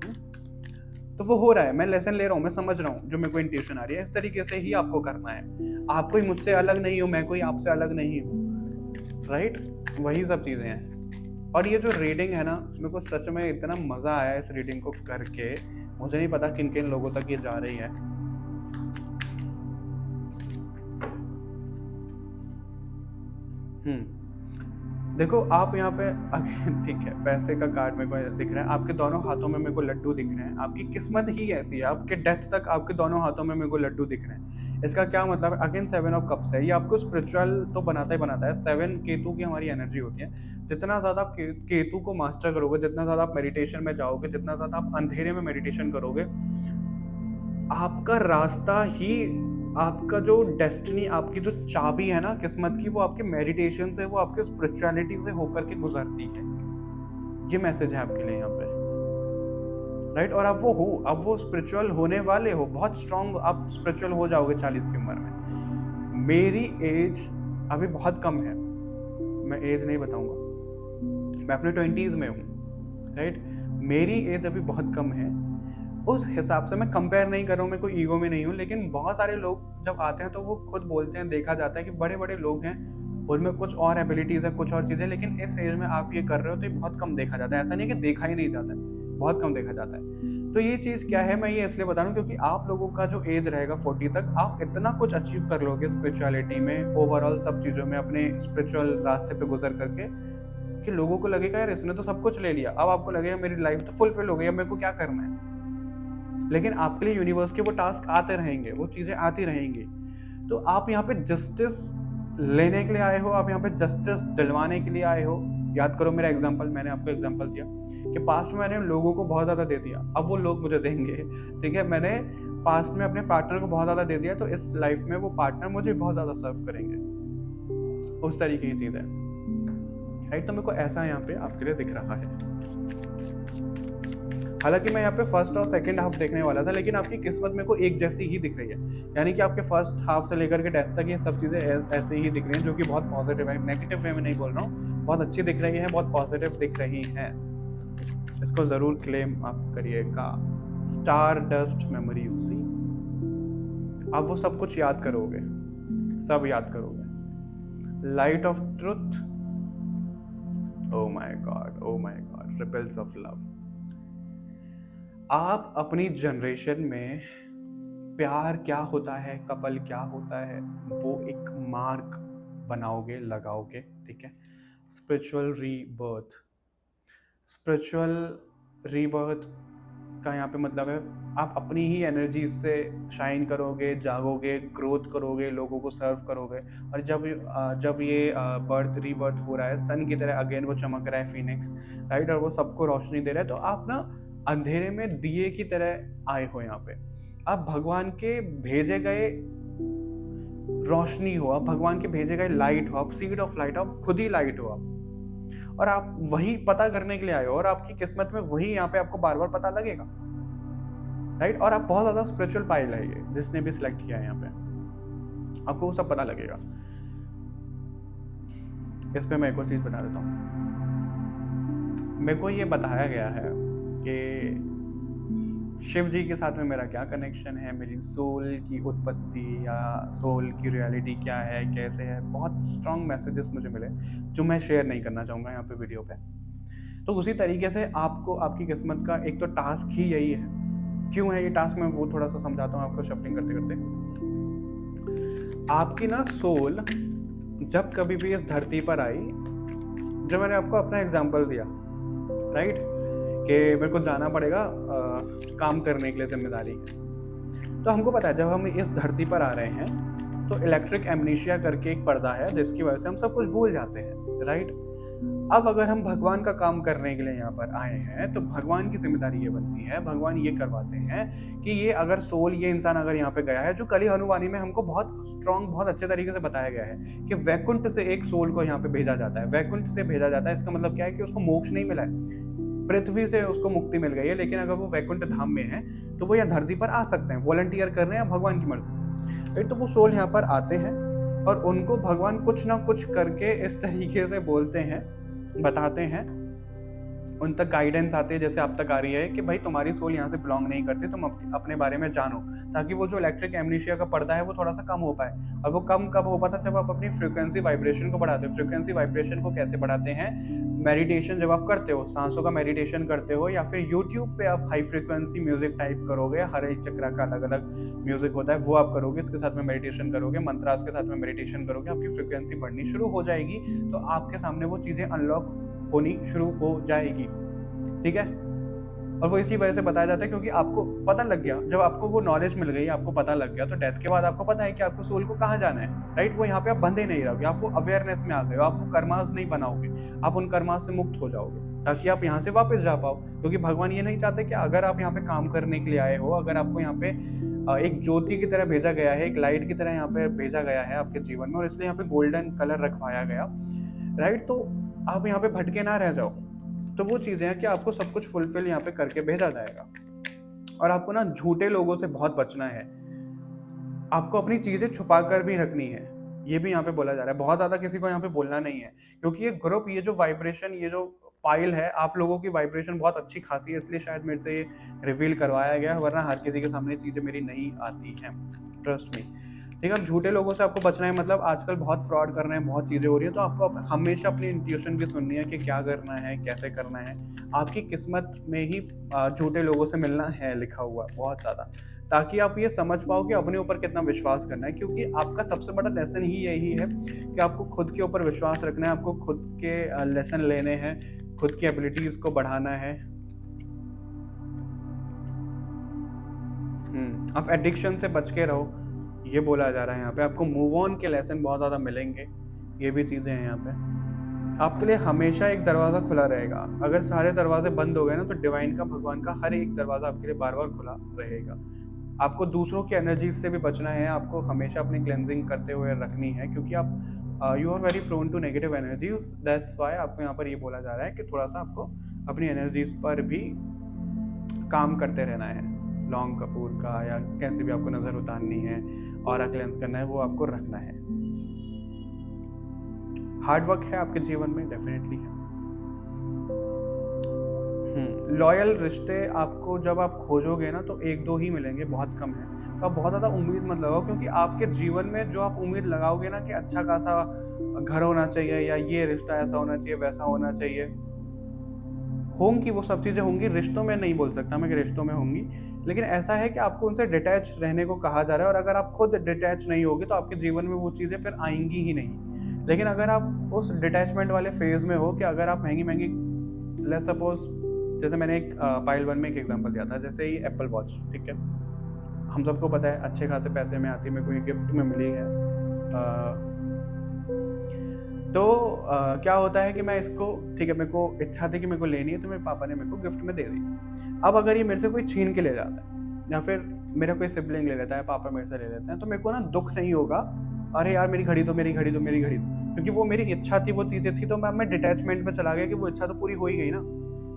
तो वो हो रहा है, मैं लेसन ले रहा हूँ, मैं समझ रहा हूँ, जो मेरे को इंट्यूशन आ रही है। इस तरीके से ही आपको करना है। आप कोई मुझसे अलग नहीं हो, मैं कोई आपसे अलग नहीं हूँ, राइट? वही सब चीज़ें हैं। और ये जो रीडिंग है ना, मेरे को सच में इतना मज़ा आया इस रीडिंग को करके। मुझे नहीं पता किन किन लोगों तक ये जा रही है। देखो, आप यहाँ पे ठीक है, पैसे का कार्ड मेरे को दिख रहा है, आपके दोनों हाथों में मेरे को लड्डू दिख रहे हैं। आपकी किस्मत ही ऐसी है, आपके डेथ तक आपके दोनों हाथों में मेरे को लड्डू दिख रहे हैं। इसका क्या मतलब है? अगेन 7 ऑफ कप्स है। ये आपको स्पिरिचुअल तो बनाता ही बनाता है। 7 केतु की हमारी एनर्जी होती है। जितना ज़्यादा आप केतु को मास्टर करोगे, जितना ज़्यादा आप मेडिटेशन में जाओगे, जितना ज़्यादा आप अंधेरे में मेडिटेशन करोगे, आपका रास्ता ही, आपका जो डेस्टिनी, आपकी जो चाबी है ना किस्मत की, वो आपके मेडिटेशन से, वो आपके स्पिरिचुअलिटी से होकर के गुजरती है। ये मैसेज है आपके लिए यहाँ पे, राइट? और आप वो स्पिरिचुअल होने वाले हो, बहुत स्ट्रांग आप स्पिरिचुअल हो जाओगे 40 की उम्र में। मेरी एज अभी बहुत कम है, मैं एज नहीं बताऊंगा, मैं अपने 20s में हूँ, राइट? मेरी एज अभी बहुत कम है। उस हिसाब से मैं कंपेयर नहीं कर रहा हूँ, मैं कोई ईगो में नहीं हूँ, लेकिन बहुत सारे लोग जब आते हैं तो वो खुद बोलते हैं, देखा जाता है कि बड़े बड़े लोग हैं, उनमें कुछ और एबिलिटीज़ है, कुछ और चीज़ें, लेकिन इस एज में आप ये कर रहे हो तो ये बहुत कम देखा जाता है। ऐसा नहीं है कि देखा ही नहीं जाता है, बहुत कम देखा जाता है। तो ये चीज़ क्या है, मैं ये इसलिए बता रहा हूँ क्योंकि आप लोगों का जो एज रहेगा 40 तक, आप इतना कुछ अचीव कर लोगे स्पिरिचुअलिटी में, ओवरऑल सब चीज़ों में, अपने स्पिरिचुअल रास्ते पे गुजर करके, कि लोगों को लगेगा यार इसने तो सब कुछ ले लिया। अब आपको लगेगा मेरी लाइफ तो फुलफिल हो गई, अब मेरे को क्या करना है। लेकिन आपके लिए यूनिवर्स के वो टास्क आते रहेंगे, वो चीज़ें आती रहेंगी। तो आप यहाँ पे जस्टिस लेने के लिए आए हो, आप यहाँ पे जस्टिस दिलवाने के लिए आए हो। याद करो मेरा एग्जांपल, मैंने आपको एग्जांपल दिया कि पास्ट में मैंने लोगों को बहुत ज़्यादा दे दिया, अब वो लोग मुझे देंगे, ठीक है? मैंने पास्ट में अपने पार्टनर को बहुत ज़्यादा दे दिया, तो इस लाइफ में वो पार्टनर मुझे बहुत ज़्यादा सर्व करेंगे। उस तरीके की चीज़ है, राइट? तो मेरे को ऐसा यहाँ पे आपके लिए दिख रहा है। हालांकि मैं यहाँ पे फर्स्ट और सेकंड हाफ देखने वाला था, लेकिन आपकी किस्मत मेरे को एक जैसी ही दिख रही है। यानी कि आपके फर्स्ट हाफ से लेकर के डेथ तक ये सब चीज़ें ऐसे ही दिख रही हैं, जो कि बहुत पॉजिटिव है। नेगेटिव वे में नहीं बोल रहा हूँ, बहुत अच्छी दिख रही है, बहुत पॉजिटिव दिख रही हैं। इसको ज़रूर क्लेम आप करिएगा। स्टार डस्ट मेमोरीज, सी, आप वो सब कुछ याद करोगे, सब याद करोगे। Light of truth, oh my god, oh my god, ripples of love. आप अपनी जनरेशन में प्यार क्या होता है, कपल क्या होता है, वो एक मार्क बनाओगे, लगाओगे, ठीक है? स्पिरिचुअल रीबर्थ का यहाँ पे मतलब है आप अपनी ही एनर्जी से शाइन करोगे, जागोगे, ग्रोथ करोगे, लोगों को सर्व करोगे। और जब ये बर्थ रीबर्थ हो रहा है, सन की तरह अगेन वो चमक रहा है, फिनिक्स, राइट? और वो सबको रोशनी दे रहा है, तो आप ना अंधेरे में दिए की तरह आए हो यहाँ पे। आप भगवान के भेजे गए रोशनी हो, आप भगवान के भेजे गए लाइट हो, आप सीड ऑफ लाइट हो, आप खुद ही लाइट हो आप। और आप वही पता करने के लिए आए हो, और आपकी किस्मत में वही यहाँ पे आपको बार बार पता लगेगा, राइट? और आप बहुत ज़्यादा स्पिरिचुअल पाइल है, ये जिसने भी सिलेक्ट किया है यहाँ पे, आपको वो सब पता लगेगा। इस पे मैं एक और चीज़ बता देता हूँ। मेरे को ये बताया गया है कि शिव जी के साथ में मेरा क्या कनेक्शन है, मेरी सोल की उत्पत्ति या सोल की रियलिटी क्या है, कैसे है। बहुत स्ट्रॉन्ग मैसेजेस मुझे मिले जो मैं शेयर नहीं करना चाहूँगा यहाँ पे वीडियो पे। तो उसी तरीके से आपको आपकी किस्मत का एक तो टास्क ही यही है। क्यों है ये टास्क, मैं वो थोड़ा सा समझाता हूँ आपको शफलिंग करते करते। आपकी ना सोल जब कभी भी इस धरती पर आई, जो मैंने आपको अपना एग्जांपल दिया, राइट, कि मेरे को जाना पड़ेगा काम करने के लिए, जिम्मेदारी है। तो हमको पता है जब हम इस धरती पर आ रहे हैं तो इलेक्ट्रिक एमनीशिया करके एक पर्दा है जिसकी वजह से हम सब कुछ भूल जाते हैं, राइट। अब अगर हम भगवान का काम करने के लिए यहाँ पर आए हैं तो भगवान की जिम्मेदारी ये बनती है, भगवान ये करवाते हैं कि ये अगर सोल, ये इंसान अगर यहाँ पे गया है, जो कली हनुमानी में हमको बहुत स्ट्रॉन्ग, बहुत अच्छे तरीके से बताया गया है कि वैकुंठ से एक सोल को यहाँ पे भेजा जाता है। वैकुंठ से भेजा जाता है, इसका मतलब क्या है कि उसको मोक्ष नहीं मिला है, पृथ्वी से उसको मुक्ति मिल गई है, लेकिन अगर वो वैकुंठ धाम में है तो वो यहाँ धरती पर आ सकते हैं, वॉलंटियर कर रहे हैं भगवान की मर्जी से। तो वो सोल यहाँ पर आते हैं और उनको भगवान कुछ ना कुछ करके इस तरीके से बोलते हैं, बताते हैं, उन तक गाइडेंस आती है, जैसे आप तक आ रही है कि भाई तुम्हारी सोल यहाँ से बिलोंग नहीं करती, तुम अपने बारे में जानो, ताकि वो जो इलेक्ट्रिक एमनीशिया का पर्दा है वो थोड़ा सा कम हो पाए। और वो कम कब हो पाता, जब आप अपनी फ्रीक्वेंसी वाइब्रेशन को बढ़ाते हो। फ्रीक्वेंसी वाइब्रेशन को कैसे बढ़ाते हैं? मेडिटेशन जब आप करते हो, सांसों का मेडिटेशन करते हो, या फिर यूट्यूब पे आप हाई फ्रीक्वेंसी म्यूजिक टाइप करोगे, हर एक चक्र का अलग अलग म्यूजिक होता है, वो आप करोगे, इसके साथ में मेडिटेशन करोगे, मंत्रास के साथ में मेडिटेशन करोगे, आपकी फ्रीक्वेंसी बढ़नी शुरू हो जाएगी, तो आपके सामने वो चीज़ें अनलॉक होनी शुरू हो जाएगी, ठीक है। और वो इसी वजह से बताया जाता है क्योंकि आपको पता लग गया, जब आपको वो नॉलेज मिल गई, आपको पता लग गया, तो डेथ के बाद आपको पता है कि आपको सोल को कहाँ जाना है, राइट। वो यहाँ पे आप बंधे नहीं रहोगे, आप वो अवेयरनेस में आ गए हो, आप वो कर्मास नहीं बनाओगे, आप उन कर्मास से मुक्त हो जाओगे, ताकि आप यहाँ से वापस जा पाओ। क्योंकि भगवान ये नहीं चाहते कि अगर आप यहाँ पे काम करने के लिए आए हो, अगर आपको यहाँ पे एक ज्योति की तरह भेजा गया है, एक लाइट की तरह यहाँ पे भेजा गया है आपके जीवन में, और इसलिए यहाँ पे गोल्डन कलर रखवाया गया, राइट, तो आप यहाँ पे भटके ना रह जाओ। तो वो चीज़ें हैं कि आपको सब कुछ फुलफिल यहाँ पे करके भेजा जाएगा। और आपको ना झूठे लोगों से बहुत बचना है, आपको अपनी चीज़ें छुपा कर भी रखनी है, ये भी यहाँ पे बोला जा रहा है। बहुत ज़्यादा किसी को यहाँ पे बोलना नहीं है, क्योंकि ये ग्रुप, ये जो वाइब्रेशन, ये जो फाइल है, आप लोगों की वाइब्रेशन बहुत अच्छी खासी है, इसलिए शायद मेरे से ये रिवील करवाया गया, वरना हर किसी के सामने चीज़ें मेरी नहीं आती हैं, ट्रस्ट मी। ठीक है, झूठे लोगों से आपको बचना है। मतलब आजकल बहुत फ्रॉड कर रहे हैं, बहुत चीज़ें हो रही है, तो आपको हमेशा अपनी इंट्यूशन भी सुननी है कि क्या करना है, कैसे करना है। आपकी किस्मत में ही झूठे लोगों से मिलना है लिखा हुआ बहुत ज़्यादा, ताकि आप ये समझ पाओ कि अपने ऊपर कितना विश्वास करना है। क्योंकि आपका सबसे बड़ा लेसन ही यही है कि आपको खुद के ऊपर विश्वास रखना है, आपको खुद के लेसन लेने हैं, खुद की एबिलिटीज़ को बढ़ाना है। आप एडिक्शन से बच के रहो, ये बोला जा रहा है यहाँ पे। आपको मूव ऑन के लेसन बहुत ज़्यादा मिलेंगे, ये भी चीज़ें हैं यहाँ पे। आपके लिए हमेशा एक दरवाज़ा खुला रहेगा। अगर सारे दरवाजे बंद हो गए ना, तो डिवाइन का, भगवान का हर एक दरवाज़ा आपके लिए बार बार खुला रहेगा। आपको दूसरों की एनर्जी से भी बचना है, आपको हमेशा अपनी क्लेंजिंग करते हुए रखनी है, क्योंकि आप you are very prone to negative energies. That's why आपको यहाँ पर ये बोला जा रहा है कि थोड़ा सा आपको अपनी एनर्जीज पर भी काम करते रहना है। लॉन्ग कपूर का या कैसे भी आपको नज़र उतारनी है, ऑरा क्लेंस करना है, वो आपको रखना है। हार्ड वर्क है आपके जीवन में, डेफिनेटली है। लॉयल रिश्ते आपको जब आप खोजोगे ना, तो एक दो ही मिलेंगे, बहुत कम है। तो आप बहुत ज़्यादा उम्मीद मत लगाओ, क्योंकि आपके जीवन में जो आप उम्मीद लगाओगे ना कि अच्छा खासा घर होना चाहिए, या ये रिश्ता ऐसा होना चाहिए, वैसा होना चाहिए, होंगी वो सब चीज़ें होंगी। रिश्तों में नहीं बोल सकता मैं कि रिश्तों में होंगी, लेकिन ऐसा है कि आपको उनसे डिटैच रहने को कहा जा रहा है। और अगर आप खुद डिटैच नहीं होगे तो आपके जीवन में वो चीज़ें फिर आएंगी ही नहीं। लेकिन अगर आप उस डिटैचमेंट वाले फेज में हो कि अगर आप महंगी महंगी, लेट्स सपोज, जैसे मैंने एक पाइल 1 में एक एग्जांपल दिया था, जैसे ही एप्पल वॉच, ठीक है, हम सबको पता है अच्छे खासे पैसे में आती है, मेरे को ये गिफ्ट में मिली है। तो क्या होता है कि मैं इसको, ठीक है, मेरे को इच्छा थी कि मेरे को लेनी है, तो मेरे पापा ने मेरे को गिफ्ट में दे दी। अब अगर ये मेरे से कोई छीन के ले जाता है, या फिर मेरा कोई सिबलिंग ले लेता है, पापा मेरे से ले लेते हैं, तो मेरे को ना दुख नहीं होगा, अरे यार मेरी घड़ी दो, मेरी घड़ी दो, मेरी घड़ी दो, क्योंकि वो मेरी इच्छा थी, वो चीज़ें थी। तो मैं डिटैचमेंट में चला गया कि वो इच्छा तो पूरी हो ही गई ना।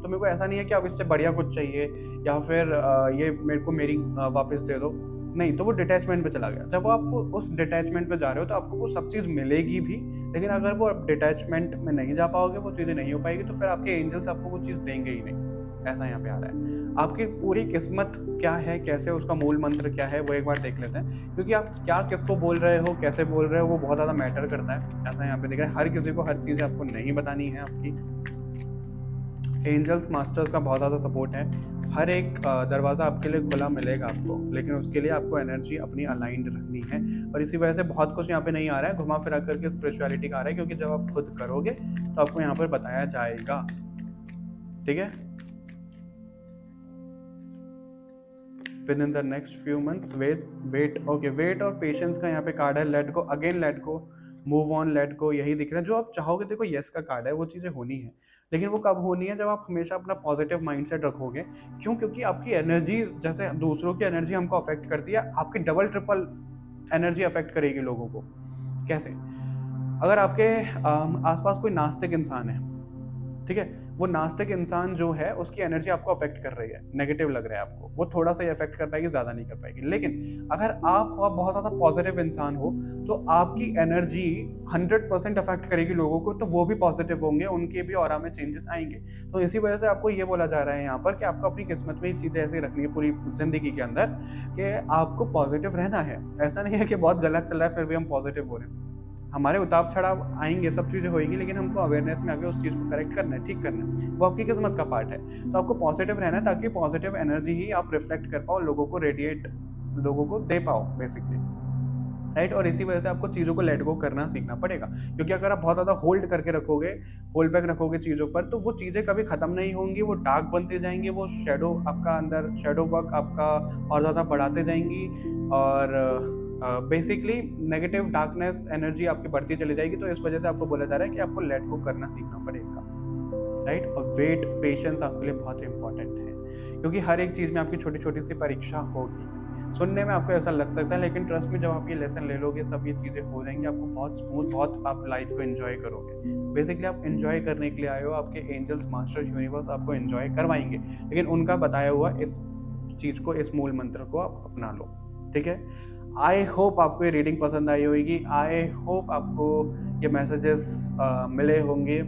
तो मेरे को ऐसा नहीं है कि अब इससे बढ़िया कुछ चाहिए, या फिर ये मेरे को मेरी वापस दे दो, नहीं। तो वो डिटैचमेंट पे चला गया। जब आप वो उस डिटैचमेंट पे जा रहे हो तो आपको वो सब चीज़ मिलेगी भी, लेकिन अगर वो डिटैचमेंट में नहीं जा पाओगे, वो चीज़ें नहीं हो पाएगी, तो फिर आपके एंजल्स आपको वो चीज़ देंगे ही नहीं। ऐसा यहाँ पे आ रहा है। आपकी पूरी किस्मत क्या है, कैसे, उसका मूल मंत्र क्या है, वो एक बार देख लेते हैं, क्योंकि आप क्या किसको बोल रहे हो, कैसे बोल रहे हो, वो बहुत ज़्यादा मैटर करता है। ऐसा यहाँ पे देख रहे हैं, हर किसी को हर चीज़ें आपको नहीं बतानी है आपकी। एंजल्स मास्टर्स का बहुत ज़्यादा सपोर्ट है, हर एक दरवाज़ा आपके लिए खुला मिलेगा आपको, लेकिन उसके लिए आपको एनर्जी अपनी अलाइंड रखनी है। और इसी वजह से बहुत कुछ यहाँ पे नहीं आ रहा है, घुमा फिरा करके स्पिरिचुअलिटी का आ रहा है, क्योंकि जब आप खुद करोगे तो आपको यहाँ पर बताया जाएगा। ठीक है, within the next few months, wait okay, wait और पेशेंस का यहाँ पे कार्ड है। Let go, again let go, move on, let go, यही दिख रहा है। जो आप चाहोगे, देखो यस का कार्ड है, वो चीज़ें होनी है, लेकिन वो कब होनी है, जब आप हमेशा अपना पॉजिटिव माइंडसेट रखोगे। क्यों? क्योंकि आपकी एनर्जी, जैसे दूसरों की एनर्जी हमको अफेक्ट करती है, आपकी डबल ट्रिपल एनर्जी अफेक्ट करेगी लोगों को। कैसे? अगर आपके आसपास कोई नास्तिक इंसान है, ठीक है, वो नास्तिक इंसान जो है उसकी एनर्जी आपको अफेक्ट कर रही है, नेगेटिव लग रहा है आपको, वो थोड़ा सा ही अफेक्ट कर पाएगी, ज़्यादा नहीं कर पाएगी। लेकिन अगर आप बहुत ज़्यादा पॉजिटिव इंसान हो तो आपकी एनर्जी 100% अफेक्ट करेगी लोगों को, तो वो भी पॉजिटिव होंगे, उनके भी ऑरा में चेंजेस आएंगे। तो इसी वजह से आपको ये बोला जा रहा है यहाँ पर कि आपको अपनी किस्मत में ये चीज़ें ऐसी रखनी है पूरी ज़िंदगी के अंदर कि आपको पॉजिटिव रहना है। ऐसा नहीं है कि बहुत गलत चल रहा है फिर भी हम पॉजिटिव हो रहे हैं। हमारे उतार चढ़ाव आएंगे, सब चीज़ें होएगी, लेकिन हमको अवेयरनेस में आगे उस चीज़ को करेक्ट करना है, ठीक करना है, वो आपकी किस्मत का पार्ट है। तो आपको पॉजिटिव रहना है, ताकि पॉजिटिव एनर्जी ही आप रिफ्लेक्ट कर पाओ, लोगों को रेडिएट, लोगों को दे पाओ बेसिकली, राइट। और इसी वजह से आपको चीज़ों को लेट गो करना सीखना पड़ेगा, क्योंकि अगर आप बहुत ज़्यादा होल्ड करके रखोगे, होल्ड बैक रखोगे चीज़ों पर, तो वो चीज़ें कभी ख़त्म नहीं होंगी, वो डार्क बनते जाएंगे, वो शेडो आपका अंदर, शेडो वर्क आपका और ज़्यादा बढ़ाते जाएंगी, और बेसिकली नेगेटिव डार्कनेस एनर्जी आपकी बढ़ती चली जाएगी। तो इस वजह से आपको बोला जा रहा है कि आपको लेट गो करना सीखना पड़ेगा, राइट। और वेट, पेशेंस आपके लिए बहुत इंपॉर्टेंट है, क्योंकि हर एक चीज़ में आपकी छोटी छोटी सी परीक्षा होगी। सुनने में आपको ऐसा लग सकता है, लेकिन ट्रस्ट में जब आप ये लेसन ले लोगे, सब ये चीज़ें हो जाएंगी, आपको बहुत स्मूथ, बहुत आप लाइफ को एंजॉय करोगे। बेसिकली आप एंजॉय करने के लिए आए हो, आपके एंजल्स मास्टर्स यूनिवर्स आपको एंजॉय करवाएंगे, लेकिन उनका बताया हुआ इस चीज़ को, इस मूल मंत्र को आप अपना लो, ठीक है। आई होप आपको ये रीडिंग पसंद आई होगी, आई होप आपको ये मैसेजेस मिले होंगे।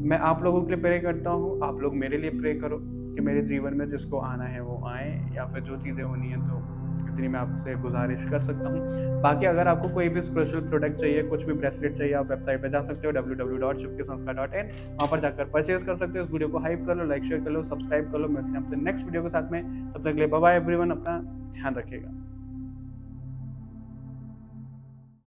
मैं आप लोगों के लिए प्रे करता हूँ, आप लोग मेरे लिए प्रे करो कि मेरे जीवन में जिसको आना है वो आए, या फिर जो चीज़ें होनी है, तो इतनी मैं आपसे गुजारिश कर सकता हूँ। बाकी अगर आपको कोई भी स्पेशल प्रोडक्ट चाहिए, कुछ भी ब्रेसलेट चाहिए, आप वेबसाइट पे जा सकते हो www.shivkesanskar.in, वहाँ पर जाकर परचेज कर सकते हो। इस वीडियो को हाइप कर लो, लाइक शेयर कर लो, सब्सक्राइब कर लो। मिलते हैं आपसे नेक्स्ट वीडियो के साथ में, तब तक के लिए बाय बाय एवरीवन, अपना ध्यान रखिएगा।